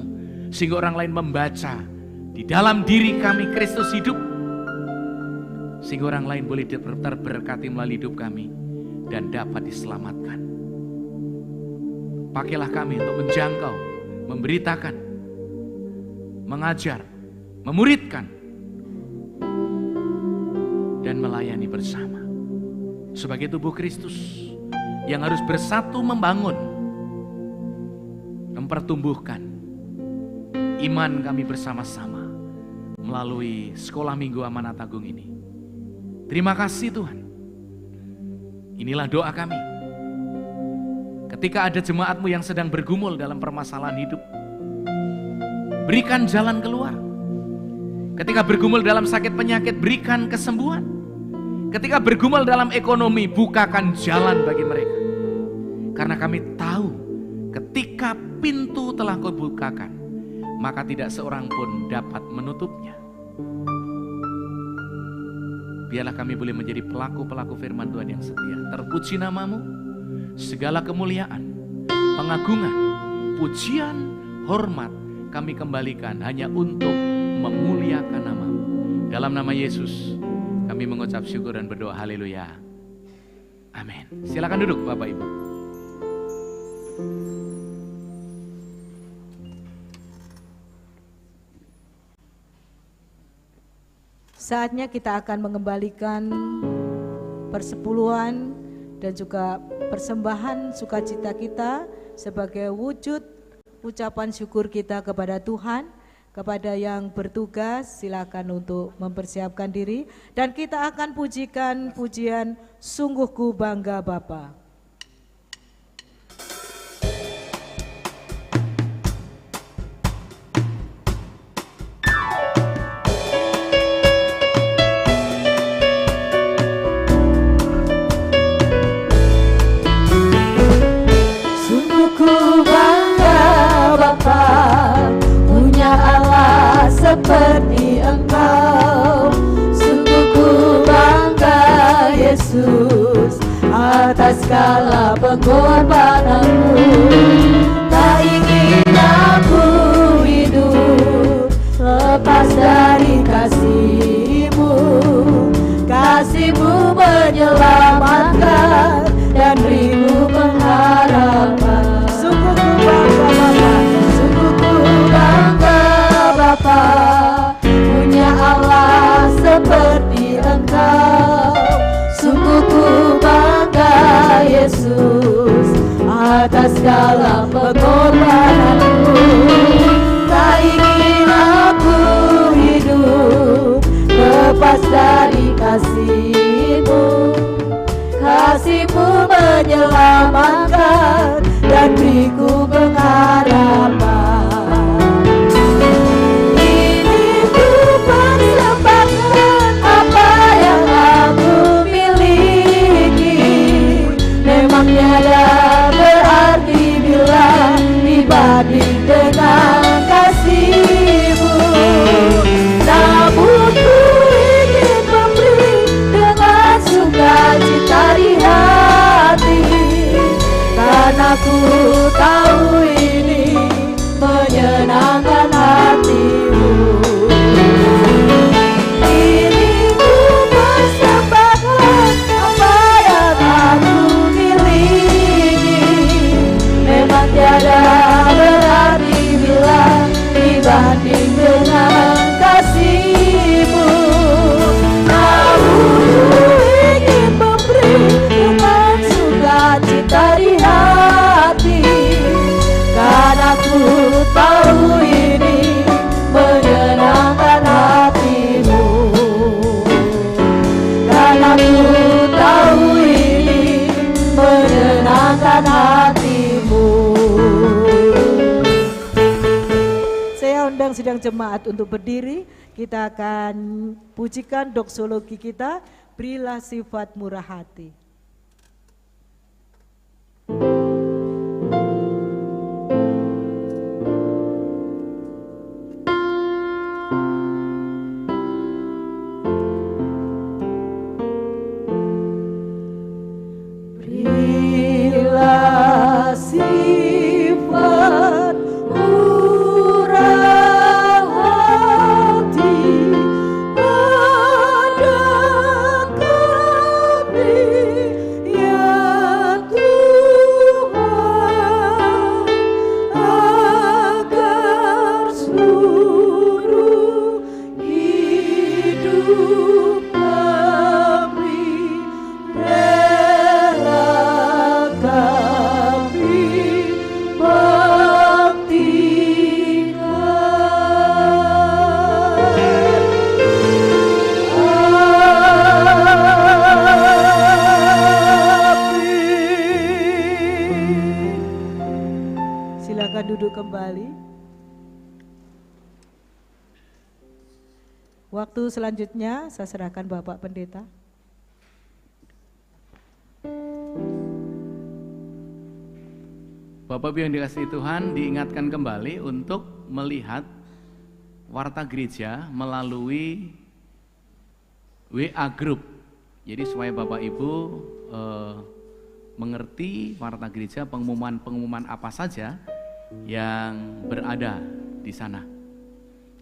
sehingga orang lain membaca di dalam diri kami Kristus hidup, sehingga orang lain boleh terberkati melalui hidup kami dan dapat diselamatkan. Pakailah kami untuk menjangkau, memberitakan, mengajar, memuridkan, dan melayani bersama sebagai tubuh Kristus yang harus bersatu membangun, mempertumbuhkan iman kami bersama-sama melalui sekolah minggu Amanat Agung ini. Terima kasih Tuhan. Inilah doa kami. Ketika ada jemaat-Mu yang sedang bergumul dalam permasalahan hidup, berikan jalan keluar. Ketika bergumul dalam sakit penyakit, berikan kesembuhan. Ketika bergumul dalam ekonomi, bukakan jalan bagi mereka. Karena kami tahu ketika pintu telah Kau bukakan, maka tidak seorang pun dapat menutupnya. Biarlah kami boleh menjadi pelaku-pelaku firman Tuhan yang setia. Terpuji nama-Mu, segala kemuliaan, pengagungan, pujian, hormat kami kembalikan hanya untuk memuliakan nama-Mu. Dalam nama Yesus kami mengucap syukur dan berdoa. Haleluya. Amin. Silakan duduk Bapak Ibu. Saatnya kita akan mengembalikan persepuluhan dan juga persembahan sukacita kita sebagai wujud ucapan syukur kita kepada Tuhan. Kepada yang bertugas, silakan untuk mempersiapkan diri dan kita akan pujikan pujian Sungguh Ku Bangga Bapa. Sungguh ku bangga Bapa, punya Allah seperti Engkau. Sungguh ku bangga Yesus atas segala pengorbanan-Mu. Tak ingin aku hidup lepas dari kasih-Mu. Kasih-Mu menyelamatkan dan beriku pengharapan. Sungguh ku bangga Bapa, sungguh ku bangga Bapa, punya Allah seperti Engkau. Sungguh ku bangga Yesus atas segala pengorbanan-Mu. Tak ingin aku hidup lepas dari kasih-Mu. Kasih-Mu menyelamatkan dan beriku pengharapan. Ini ku persembahkan apa yang aku miliki. Memang tiada berarti bila dibanding dengan kasih-Mu. Namun ku ingin memberi dengan sukacita di hati, karena ku tahu ini menyenangkan hati-Mu. Ini ku persembahkan apa yang aku miliki. Memang tiada berarti bila dibanding dengan kasih-Mu. Namun ku ingin memberi dengan sukacita di hati, karena ku tahu ini menyenangkan hati-Mu. Karena ku tahu ini menyenangkan hati-Mu. Saya undang sidang jemaat untuk berdiri. Kita akan pujikan doksologi kita, Berilah Sifat Murah Hati. Berilah sifat murah hati pada silakan duduk kembali. Waktu selanjutnya saya serahkan Bapak Pendeta. Bapak Ibu yang dikasihi Tuhan, diingatkan kembali untuk melihat Warta Gereja melalui WA Group. Jadi supaya Bapak Ibu mengerti Warta Gereja, pengumuman apa saja yang berada di sana.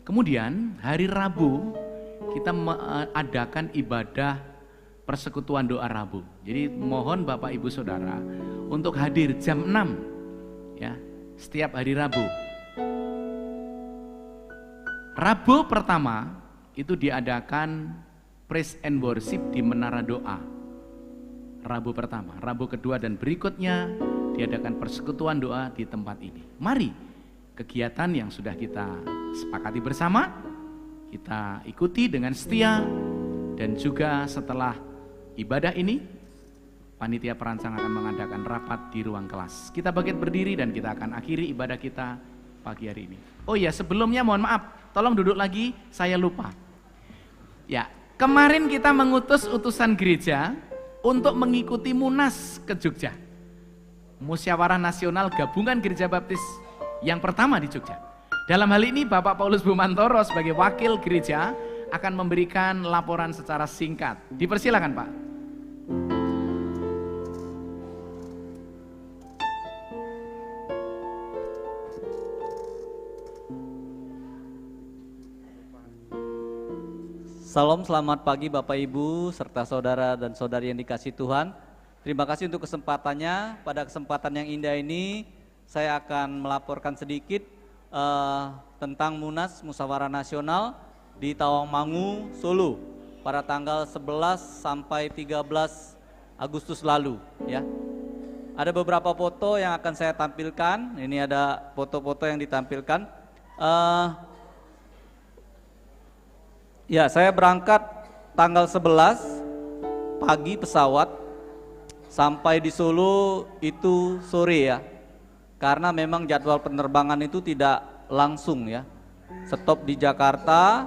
Kemudian hari Rabu kita mengadakan ibadah persekutuan doa Rabu. Jadi mohon Bapak Ibu Saudara untuk hadir jam 6 ya, setiap hari Rabu. Rabu pertama itu diadakan praise and worship di Menara Doa. Rabu pertama, Rabu kedua dan berikutnya diadakan persekutuan doa di tempat ini. Mari kegiatan yang sudah kita sepakati bersama kita ikuti dengan setia, dan juga setelah ibadah ini panitia perancang akan mengadakan rapat di ruang kelas. Kita bangkit berdiri dan kita akan akhiri ibadah kita pagi hari ini. Oh ya, sebelumnya mohon maaf, tolong duduk lagi, saya lupa. Ya, kemarin kita mengutus utusan gereja untuk mengikuti Munas ke Jogja. Musyawarah Nasional Gabungan Gereja Baptis yang pertama di Jogja. Dalam hal ini Bapak Paulus Bumantoro sebagai wakil gereja akan memberikan laporan secara singkat. Dipersilakan Pak. Salam, selamat pagi Bapak Ibu serta saudara dan saudari yang dikasihi Tuhan. Terima kasih untuk kesempatannya. Pada kesempatan yang indah ini saya akan melaporkan sedikit tentang Munas Musyawarah Nasional di Tawangmangu, Solo pada tanggal 11 sampai 13 Agustus lalu ya. Ada beberapa foto yang akan saya tampilkan. Ini ada foto-foto yang ditampilkan. Ya, saya berangkat tanggal 11 pagi pesawat, sampai di Solo itu sore ya. Karena memang jadwal penerbangan itu tidak langsung ya. Stop di Jakarta,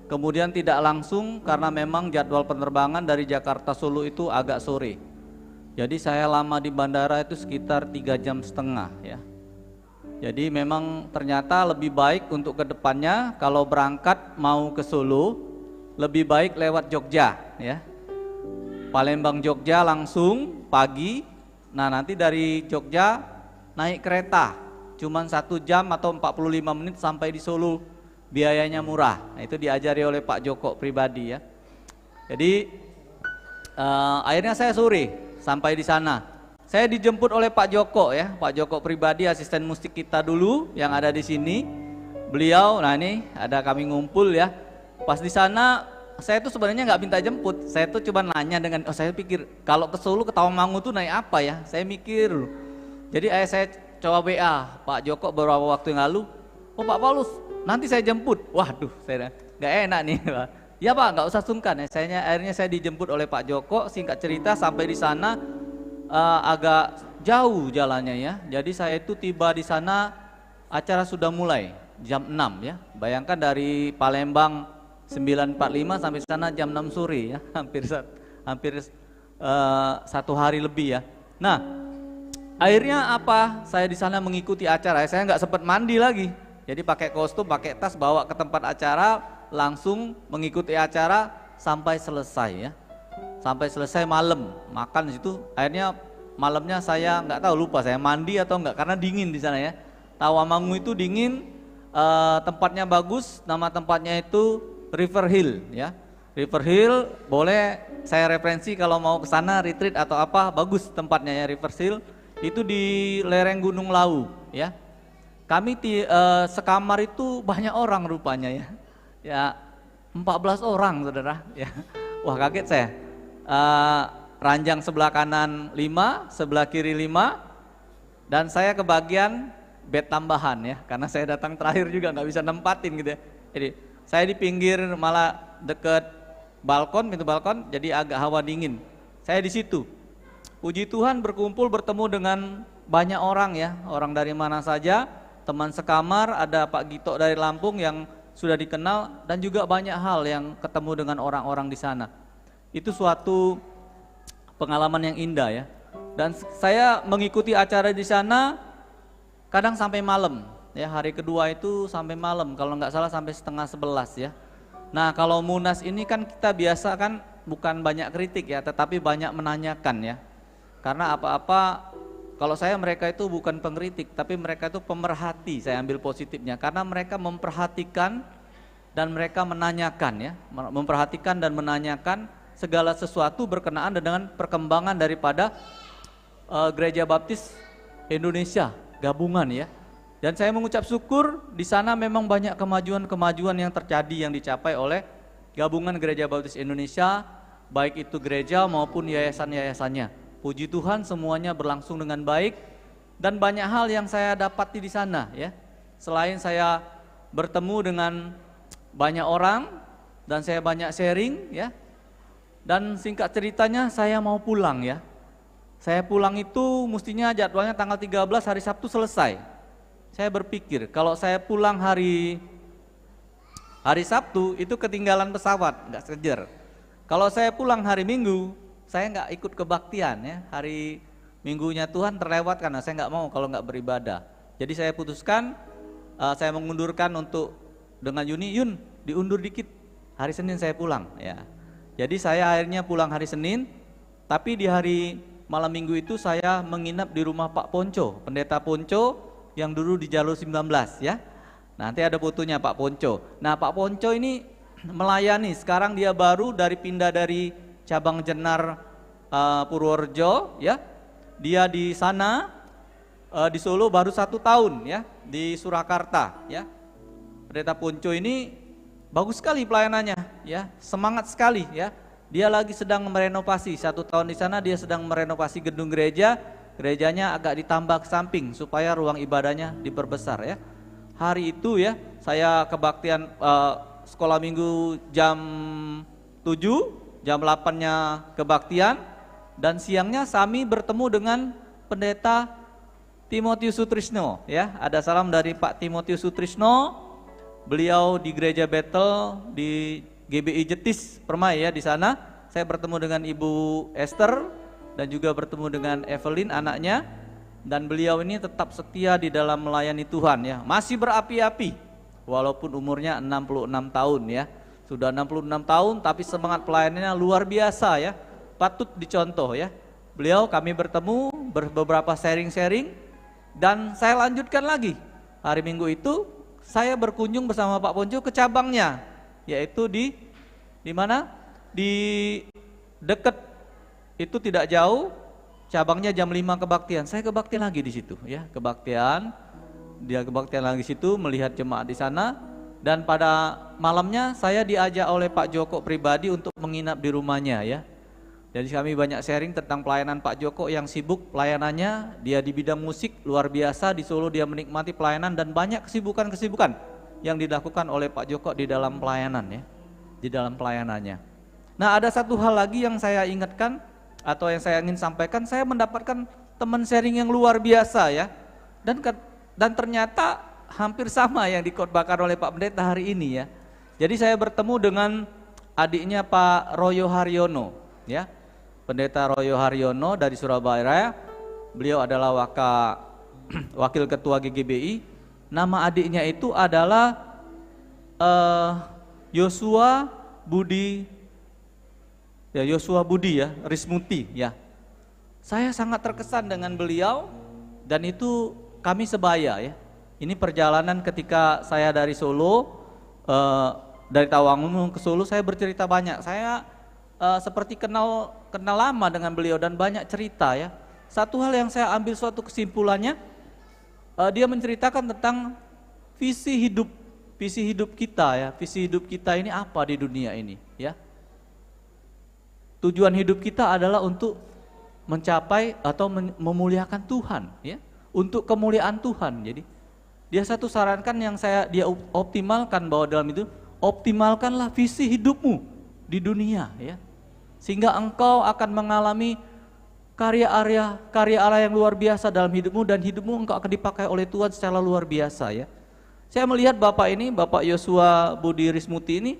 kemudian tidak langsung karena memang jadwal penerbangan dari Jakarta Solo itu agak sore. Jadi saya lama di bandara itu sekitar 3,5 jam ya. Jadi memang ternyata lebih baik untuk kedepannya kalau berangkat mau ke Solo lebih baik lewat Jogja ya. Palembang Jogja langsung pagi. Nah nanti dari Jogja naik kereta cuman 1 jam atau 45 menit sampai di Solo, biayanya murah. Nah, itu diajari oleh Pak Joko pribadi ya. Jadi akhirnya saya sore sampai di sana. Saya dijemput oleh Pak Joko ya, Pak Joko pribadi, asisten musik kita dulu yang ada di sini. Beliau, nah ini ada kami ngumpul ya. Pas di sana saya tuh sebenarnya nggak minta jemput, saya tuh cuma nanya dengan, saya pikir kalau ke Solo ke Tawangmangu tuh naik apa ya? Saya mikir. Jadi saya coba WA Pak Joko beberapa waktu yang lalu. Oh Pak Paulus, nanti saya jemput. Waduh, saya nggak enak nih. Ya Pak, nggak usah sungkan ya. Akhirnya saya dijemput oleh Pak Joko. Singkat cerita sampai di sana agak jauh jalannya ya. Jadi saya itu tiba di sana acara sudah mulai jam 6 ya. Bayangkan dari Palembang 9.45 sampai sana jam 6 sore ya. Hampir 1 hari lebih ya. Nah, akhirnya apa? Saya di sana mengikuti acara. Saya nggak sempat mandi lagi. Jadi pakai kostum, pakai tas, bawa ke tempat acara, langsung mengikuti acara sampai selesai ya. Sampai selesai malam, makan di situ. Akhirnya malamnya saya nggak tahu, lupa saya mandi atau enggak karena dingin di sana ya. Tawangmangu itu dingin, tempatnya bagus, nama tempatnya itu River Hill ya. River Hill boleh saya referensi kalau mau ke sana retreat atau apa, bagus tempatnya ya River Hill. Itu di lereng Gunung Lawu ya. Kami sekamar itu banyak orang rupanya ya. Ya 14 orang saudara ya. Wah kaget saya. Ranjang sebelah kanan 5, sebelah kiri 5, dan saya kebagian bed tambahan ya, karena saya datang terakhir juga nggak bisa nempatin gitu ya. Jadi saya di pinggir malah deket balkon, pintu balkon, jadi agak hawa dingin. Saya di situ. Puji Tuhan berkumpul bertemu dengan banyak orang ya, orang dari mana saja. teman sekamar, ada Pak Gito dari Lampung yang sudah dikenal, dan juga banyak hal yang ketemu dengan orang-orang di sana. Itu suatu pengalaman yang indah ya. Dan saya mengikuti acara di sana kadang sampai malam ya, hari kedua itu sampai malam, kalau nggak salah sampai 10:30 ya. Nah kalau Munas ini kan kita biasa kan bukan banyak kritik ya, tetapi banyak menanyakan ya. Karena apa-apa, kalau saya mereka itu bukan pengkritik, tapi mereka itu pemerhati, saya ambil positifnya. Karena mereka memperhatikan dan mereka menanyakan ya, memperhatikan dan menanyakan segala sesuatu berkenaan dengan perkembangan daripada Gereja Baptis Indonesia gabungan ya. Dan saya mengucap syukur di sana memang banyak kemajuan-kemajuan yang terjadi, yang dicapai oleh gabungan Gereja Baptis Indonesia, baik itu gereja maupun yayasan-yayasannya. Puji Tuhan semuanya berlangsung dengan baik, dan banyak hal yang saya dapati di sana ya. Selain saya bertemu dengan banyak orang dan saya banyak sharing ya. Dan singkat ceritanya saya mau pulang ya. Saya pulang itu mestinya jadwalnya tanggal 13 hari Sabtu selesai. Saya berpikir kalau saya pulang hari Sabtu itu ketinggalan pesawat, nggak kejar. Kalau saya pulang hari Minggu, saya nggak ikut kebaktian ya. Hari Minggunya Tuhan terlewat karena saya nggak mau kalau nggak beribadah. Jadi saya putuskan saya mengundurkan untuk dengan Yun diundur dikit. Hari Senin saya pulang ya. Jadi saya akhirnya pulang hari Senin, tapi di hari malam Minggu itu saya menginap di rumah Pak Ponco, Pendeta Ponco yang dulu di jalur 19 ya. Nanti ada fotonya Pak Ponco. Nah Pak Ponco ini melayani, sekarang dia baru pindah dari cabang Jenar Purworejo ya. Dia di sana di Solo baru 1 tahun ya, di Surakarta ya. Pendeta Ponco ini bagus sekali pelayanannya ya, semangat sekali ya. Dia lagi sedang merenovasi, 1 tahun di sana dia sedang merenovasi gedung gereja. Gerejanya agak ditambah ke samping supaya ruang ibadahnya diperbesar ya. Hari itu ya saya kebaktian sekolah minggu jam 7, jam 8-nya kebaktian, dan siangnya kami bertemu dengan Pendeta Timotius Sutrisno ya. Ada salam dari Pak Timotius Sutrisno. Beliau di Gereja Bethel di GBI Jetis Permai ya, di sana saya bertemu dengan Ibu Esther dan juga bertemu dengan Evelyn anaknya, dan beliau ini tetap setia di dalam melayani Tuhan ya, masih berapi-api walaupun umurnya 66 tahun ya. Sudah 66 tahun tapi semangat pelayanannya luar biasa ya, patut dicontoh ya. Beliau kami bertemu beberapa sharing-sharing, dan saya lanjutkan lagi. Hari Minggu itu saya berkunjung bersama Pak Ponco ke cabangnya, yaitu di mana? Di dekat itu tidak jauh, cabangnya jam 5 kebaktian. Saya kebaktian lagi di situ ya, kebaktian. Dia kebaktian lagi di situ melihat jemaat di sana, dan pada malamnya saya diajak oleh Pak Joko pribadi untuk menginap di rumahnya ya. Jadi kami banyak sharing tentang pelayanan Pak Joko yang sibuk pelayanannya, dia di bidang musik luar biasa di Solo, dia menikmati pelayanan dan banyak kesibukan-kesibukan yang dilakukan oleh Pak Joko di dalam pelayanan ya, di dalam pelayanannya. Nah ada satu hal lagi yang saya ingatkan atau yang saya ingin sampaikan, saya mendapatkan teman sharing yang luar biasa ya, dan ternyata hampir sama yang dikhotbahkan oleh Pak Pendeta hari ini ya. Jadi saya bertemu dengan adiknya Pak Royo Haryono ya. Pendeta Royo Haryono dari Surabaya, beliau adalah wakil ketua GGBI. Nama adiknya itu adalah Yosua Budi ya, Rismuti ya. Saya sangat terkesan dengan beliau, dan itu kami sebaya ya. Ini perjalanan ketika saya dari Solo, dari Tawangun ke Solo, saya bercerita banyak. Saya seperti kenal lama dengan beliau dan banyak cerita ya. Satu hal yang saya ambil suatu kesimpulannya, dia menceritakan tentang visi hidup kita ya. Visi hidup kita ini apa di dunia ini ya. Tujuan hidup kita adalah untuk mencapai atau memuliakan Tuhan ya, untuk kemuliaan Tuhan. Jadi dia satu sarankan yang dia optimalkan, bahwa dalam itu optimalkanlah visi hidupmu di dunia ya, sehingga engkau akan mengalami karya Allah yang luar biasa dalam hidupmu, dan hidupmu engkau akan dipakai oleh Tuhan secara luar biasa ya. Saya melihat Bapak ini, Bapak Yosua Budi Rismuti ini,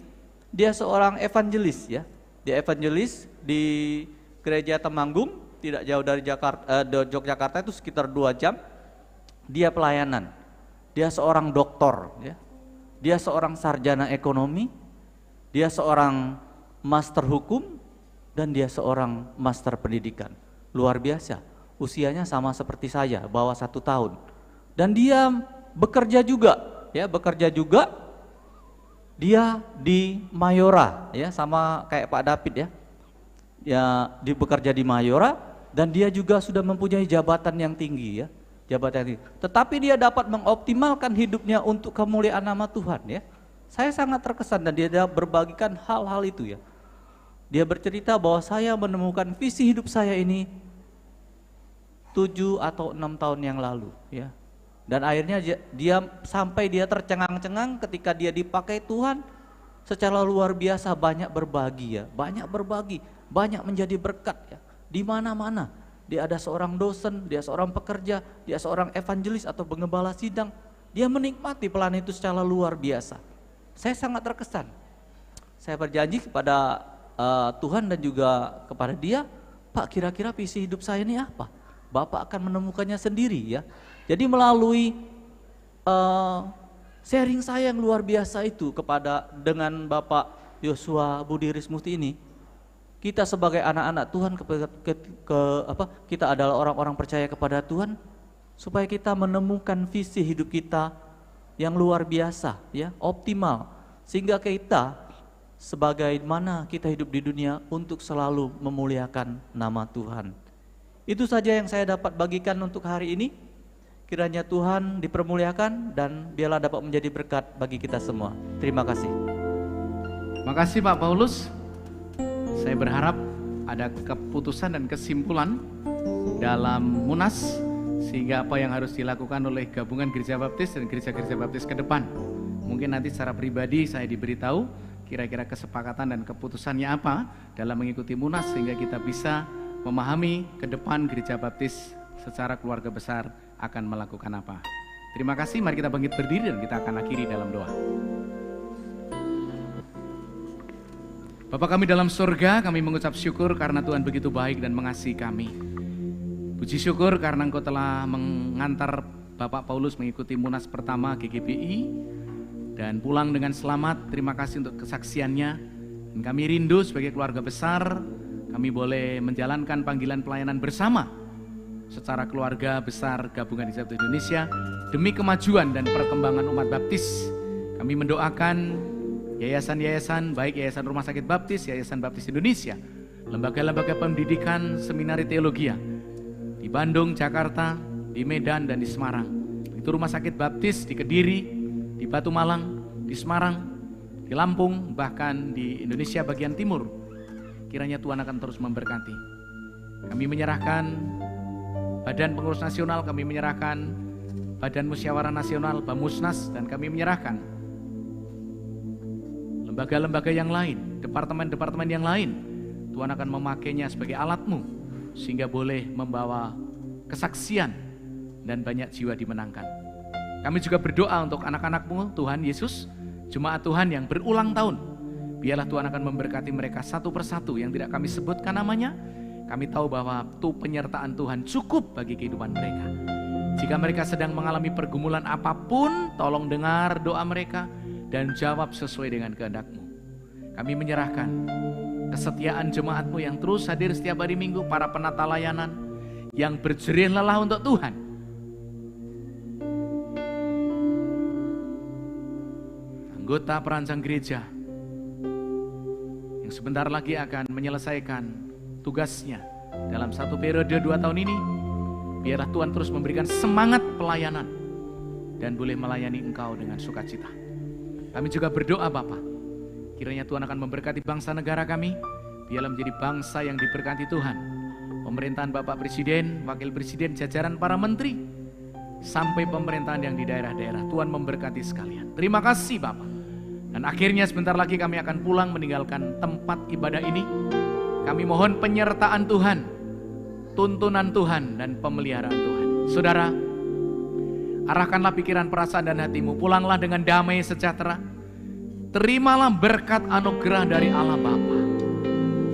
dia seorang evangelis ya. Dia evangelis di gereja Temanggung, tidak jauh dari Yogyakarta, itu sekitar 2 jam. Dia pelayanan, dia seorang doktor ya. Dia seorang sarjana ekonomi, dia seorang master hukum, dan dia seorang master pendidikan. Luar biasa, usianya sama seperti saya, bawah 1 tahun. Dan dia bekerja juga, ya bekerja juga. Dia di Mayora, ya sama kayak Pak David ya. Ya bekerja di Mayora, dan dia juga sudah mempunyai jabatan yang tinggi ya, jabatan yang tinggi. Tetapi dia dapat mengoptimalkan hidupnya untuk kemuliaan nama Tuhan ya. Saya sangat terkesan, dan dia berbagikan hal-hal itu ya. Dia bercerita bahwa saya menemukan visi hidup saya ini 7 atau 6 tahun yang lalu ya. Dan akhirnya dia sampai dia tercengang-cengang ketika dia dipakai Tuhan secara luar biasa, banyak berbagi ya, banyak berbagi, banyak menjadi berkat ya. Di mana-mana dia ada seorang dosen, dia seorang pekerja, dia seorang evangelis atau pengembala sidang. Dia menikmati pelayanan itu secara luar biasa. Saya sangat terkesan. Saya berjanji kepada Tuhan dan juga kepada dia, Pak, kira-kira visi hidup saya ini apa? Bapak akan menemukannya sendiri ya. Jadi melalui sharing saya yang luar biasa itu dengan Bapak Yosua Budi Rismuti ini, kita sebagai anak-anak Tuhan kita adalah orang-orang percaya kepada Tuhan, supaya kita menemukan visi hidup kita yang luar biasa ya, optimal, sehingga kita sebagaimana kita hidup di dunia untuk selalu memuliakan nama Tuhan. Itu saja yang saya dapat bagikan untuk hari ini. Kiranya Tuhan dipermuliakan dan biarlah dapat menjadi berkat bagi kita semua. Terima kasih. Makasih Pak Paulus. Saya berharap ada keputusan dan kesimpulan dalam Munas, sehingga apa yang harus dilakukan oleh gabungan Gereja Baptis dan gereja-gereja Baptis ke depan. Mungkin nanti secara pribadi saya diberitahu kira-kira kesepakatan dan keputusannya apa dalam mengikuti Munas, sehingga kita bisa memahami ke depan Gereja Baptis secara keluarga besar akan melakukan apa. Terima kasih, mari kita bangkit berdiri dan kita akan akhiri dalam doa. Bapa kami dalam surga, kami mengucap syukur karena Tuhan begitu baik dan mengasihi kami. Puji syukur karena Engkau telah mengantar Bapak Paulus mengikuti Munas pertama GGBI dan pulang dengan selamat. Terima kasih untuk kesaksiannya. Dan kami rindu sebagai keluarga besar, kami boleh menjalankan panggilan pelayanan bersama secara keluarga besar Gabungan Gereja Baptis Indonesia demi kemajuan dan perkembangan umat baptis. Kami mendoakan yayasan-yayasan, baik Yayasan Rumah Sakit Baptis, Yayasan Baptis Indonesia, lembaga-lembaga pendidikan, seminari teologia di Bandung, Jakarta, di Medan, dan di Semarang. Itu Rumah Sakit Baptis di Kediri, di Batu Malang, di Semarang, di Lampung, bahkan di Indonesia bagian timur. Kiranya Tuhan akan terus memberkati. Kami menyerahkan Badan Pengurus Nasional, kami menyerahkan Badan Musyawarah Nasional, Bamusnas, dan kami menyerahkan lembaga-lembaga yang lain, departemen-departemen yang lain. Tuhan akan memakainya sebagai alat-Mu, sehingga boleh membawa kesaksian dan banyak jiwa dimenangkan. Kami juga berdoa untuk anak-anak-Mu, Tuhan Yesus, jemaat Tuhan yang berulang tahun. Biarlah Tuhan akan memberkati mereka satu persatu yang tidak kami sebutkan namanya. Kami tahu bahwa penyertaan Tuhan cukup bagi kehidupan mereka. Jika mereka sedang mengalami pergumulan apapun, tolong dengar doa mereka dan jawab sesuai dengan kehendak-Mu. Kami menyerahkan kesetiaan jemaat-Mu yang terus hadir setiap hari Minggu, para penata layanan yang berjerih lelah untuk Tuhan. Anggota perancang gereja yang sebentar lagi akan menyelesaikan tugasnya dalam satu periode 2 tahun ini. Biarlah Tuhan terus memberikan semangat pelayanan dan boleh melayani Engkau dengan sukacita. Kami juga berdoa Bapa, kiranya Tuhan akan memberkati bangsa negara kami, biarlah menjadi bangsa yang diberkati Tuhan. Pemerintahan Bapak Presiden, Wakil Presiden, jajaran para menteri, sampai pemerintahan yang di daerah-daerah, Tuhan memberkati sekalian. Terima kasih Bapak. Dan akhirnya sebentar lagi kami akan pulang meninggalkan tempat ibadah ini. Kami mohon penyertaan Tuhan tuntunan Tuhan dan pemeliharaan Tuhan. Saudara, arahkanlah pikiran, perasaan dan hatimu, pulanglah dengan damai sejahtera. Terimalah berkat anugerah dari Allah Bapa,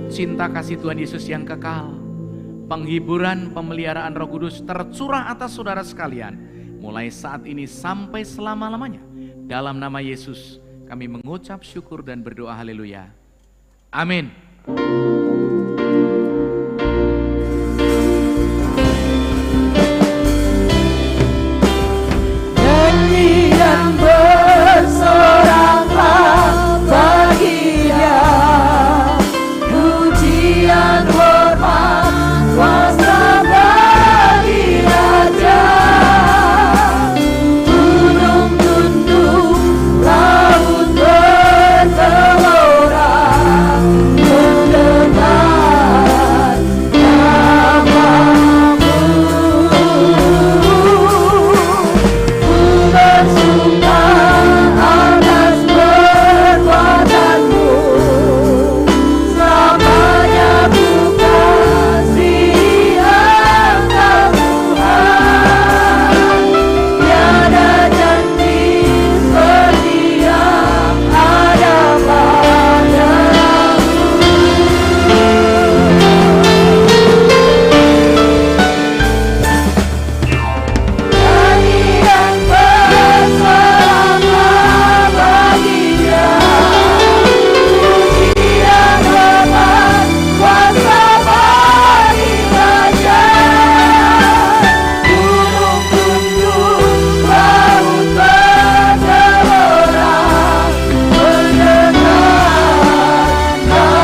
cinta kasih Tuhan Yesus yang kekal, penghiburan pemeliharaan Roh Kudus tercurah atas saudara sekalian, mulai saat ini sampai selama-lamanya. Dalam nama Yesus kami mengucap syukur dan berdoa haleluya. Amin. Nyanyian bersoraklah bagi Dia, pujian hormat kuasa bagi Raja. Gunung tunduk, laut bergelora, mendengar namamu. Bersuka atas perbuatanmu, selamanya ku kasihi Engkau Tuhan. Tiada janji seperti yang ada padamu. Nyanyian bersoraklah bagi Dia, pujian hormat kuasa bagi Raja. Gunung tunduk, laut bergelora, mendengar namamu.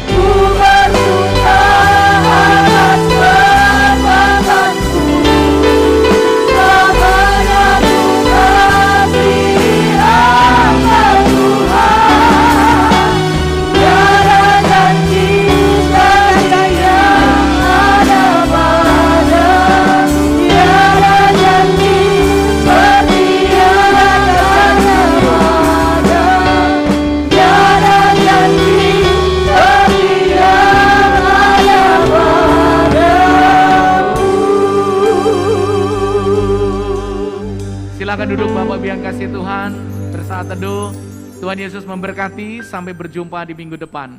Ku bersuka atas perbuatanku, selamanya ku kasihi Engkau Tuhan. Tiada janji seperti yang ada padamu, tiada janji seperti yang ada padamu, tiada janji seperti yang ada padamu. Silakan duduk Bapak Ibu yang kasih Tuhan, bersaat teduh. Tuhan Yesus memberkati, sampai berjumpa di minggu depan.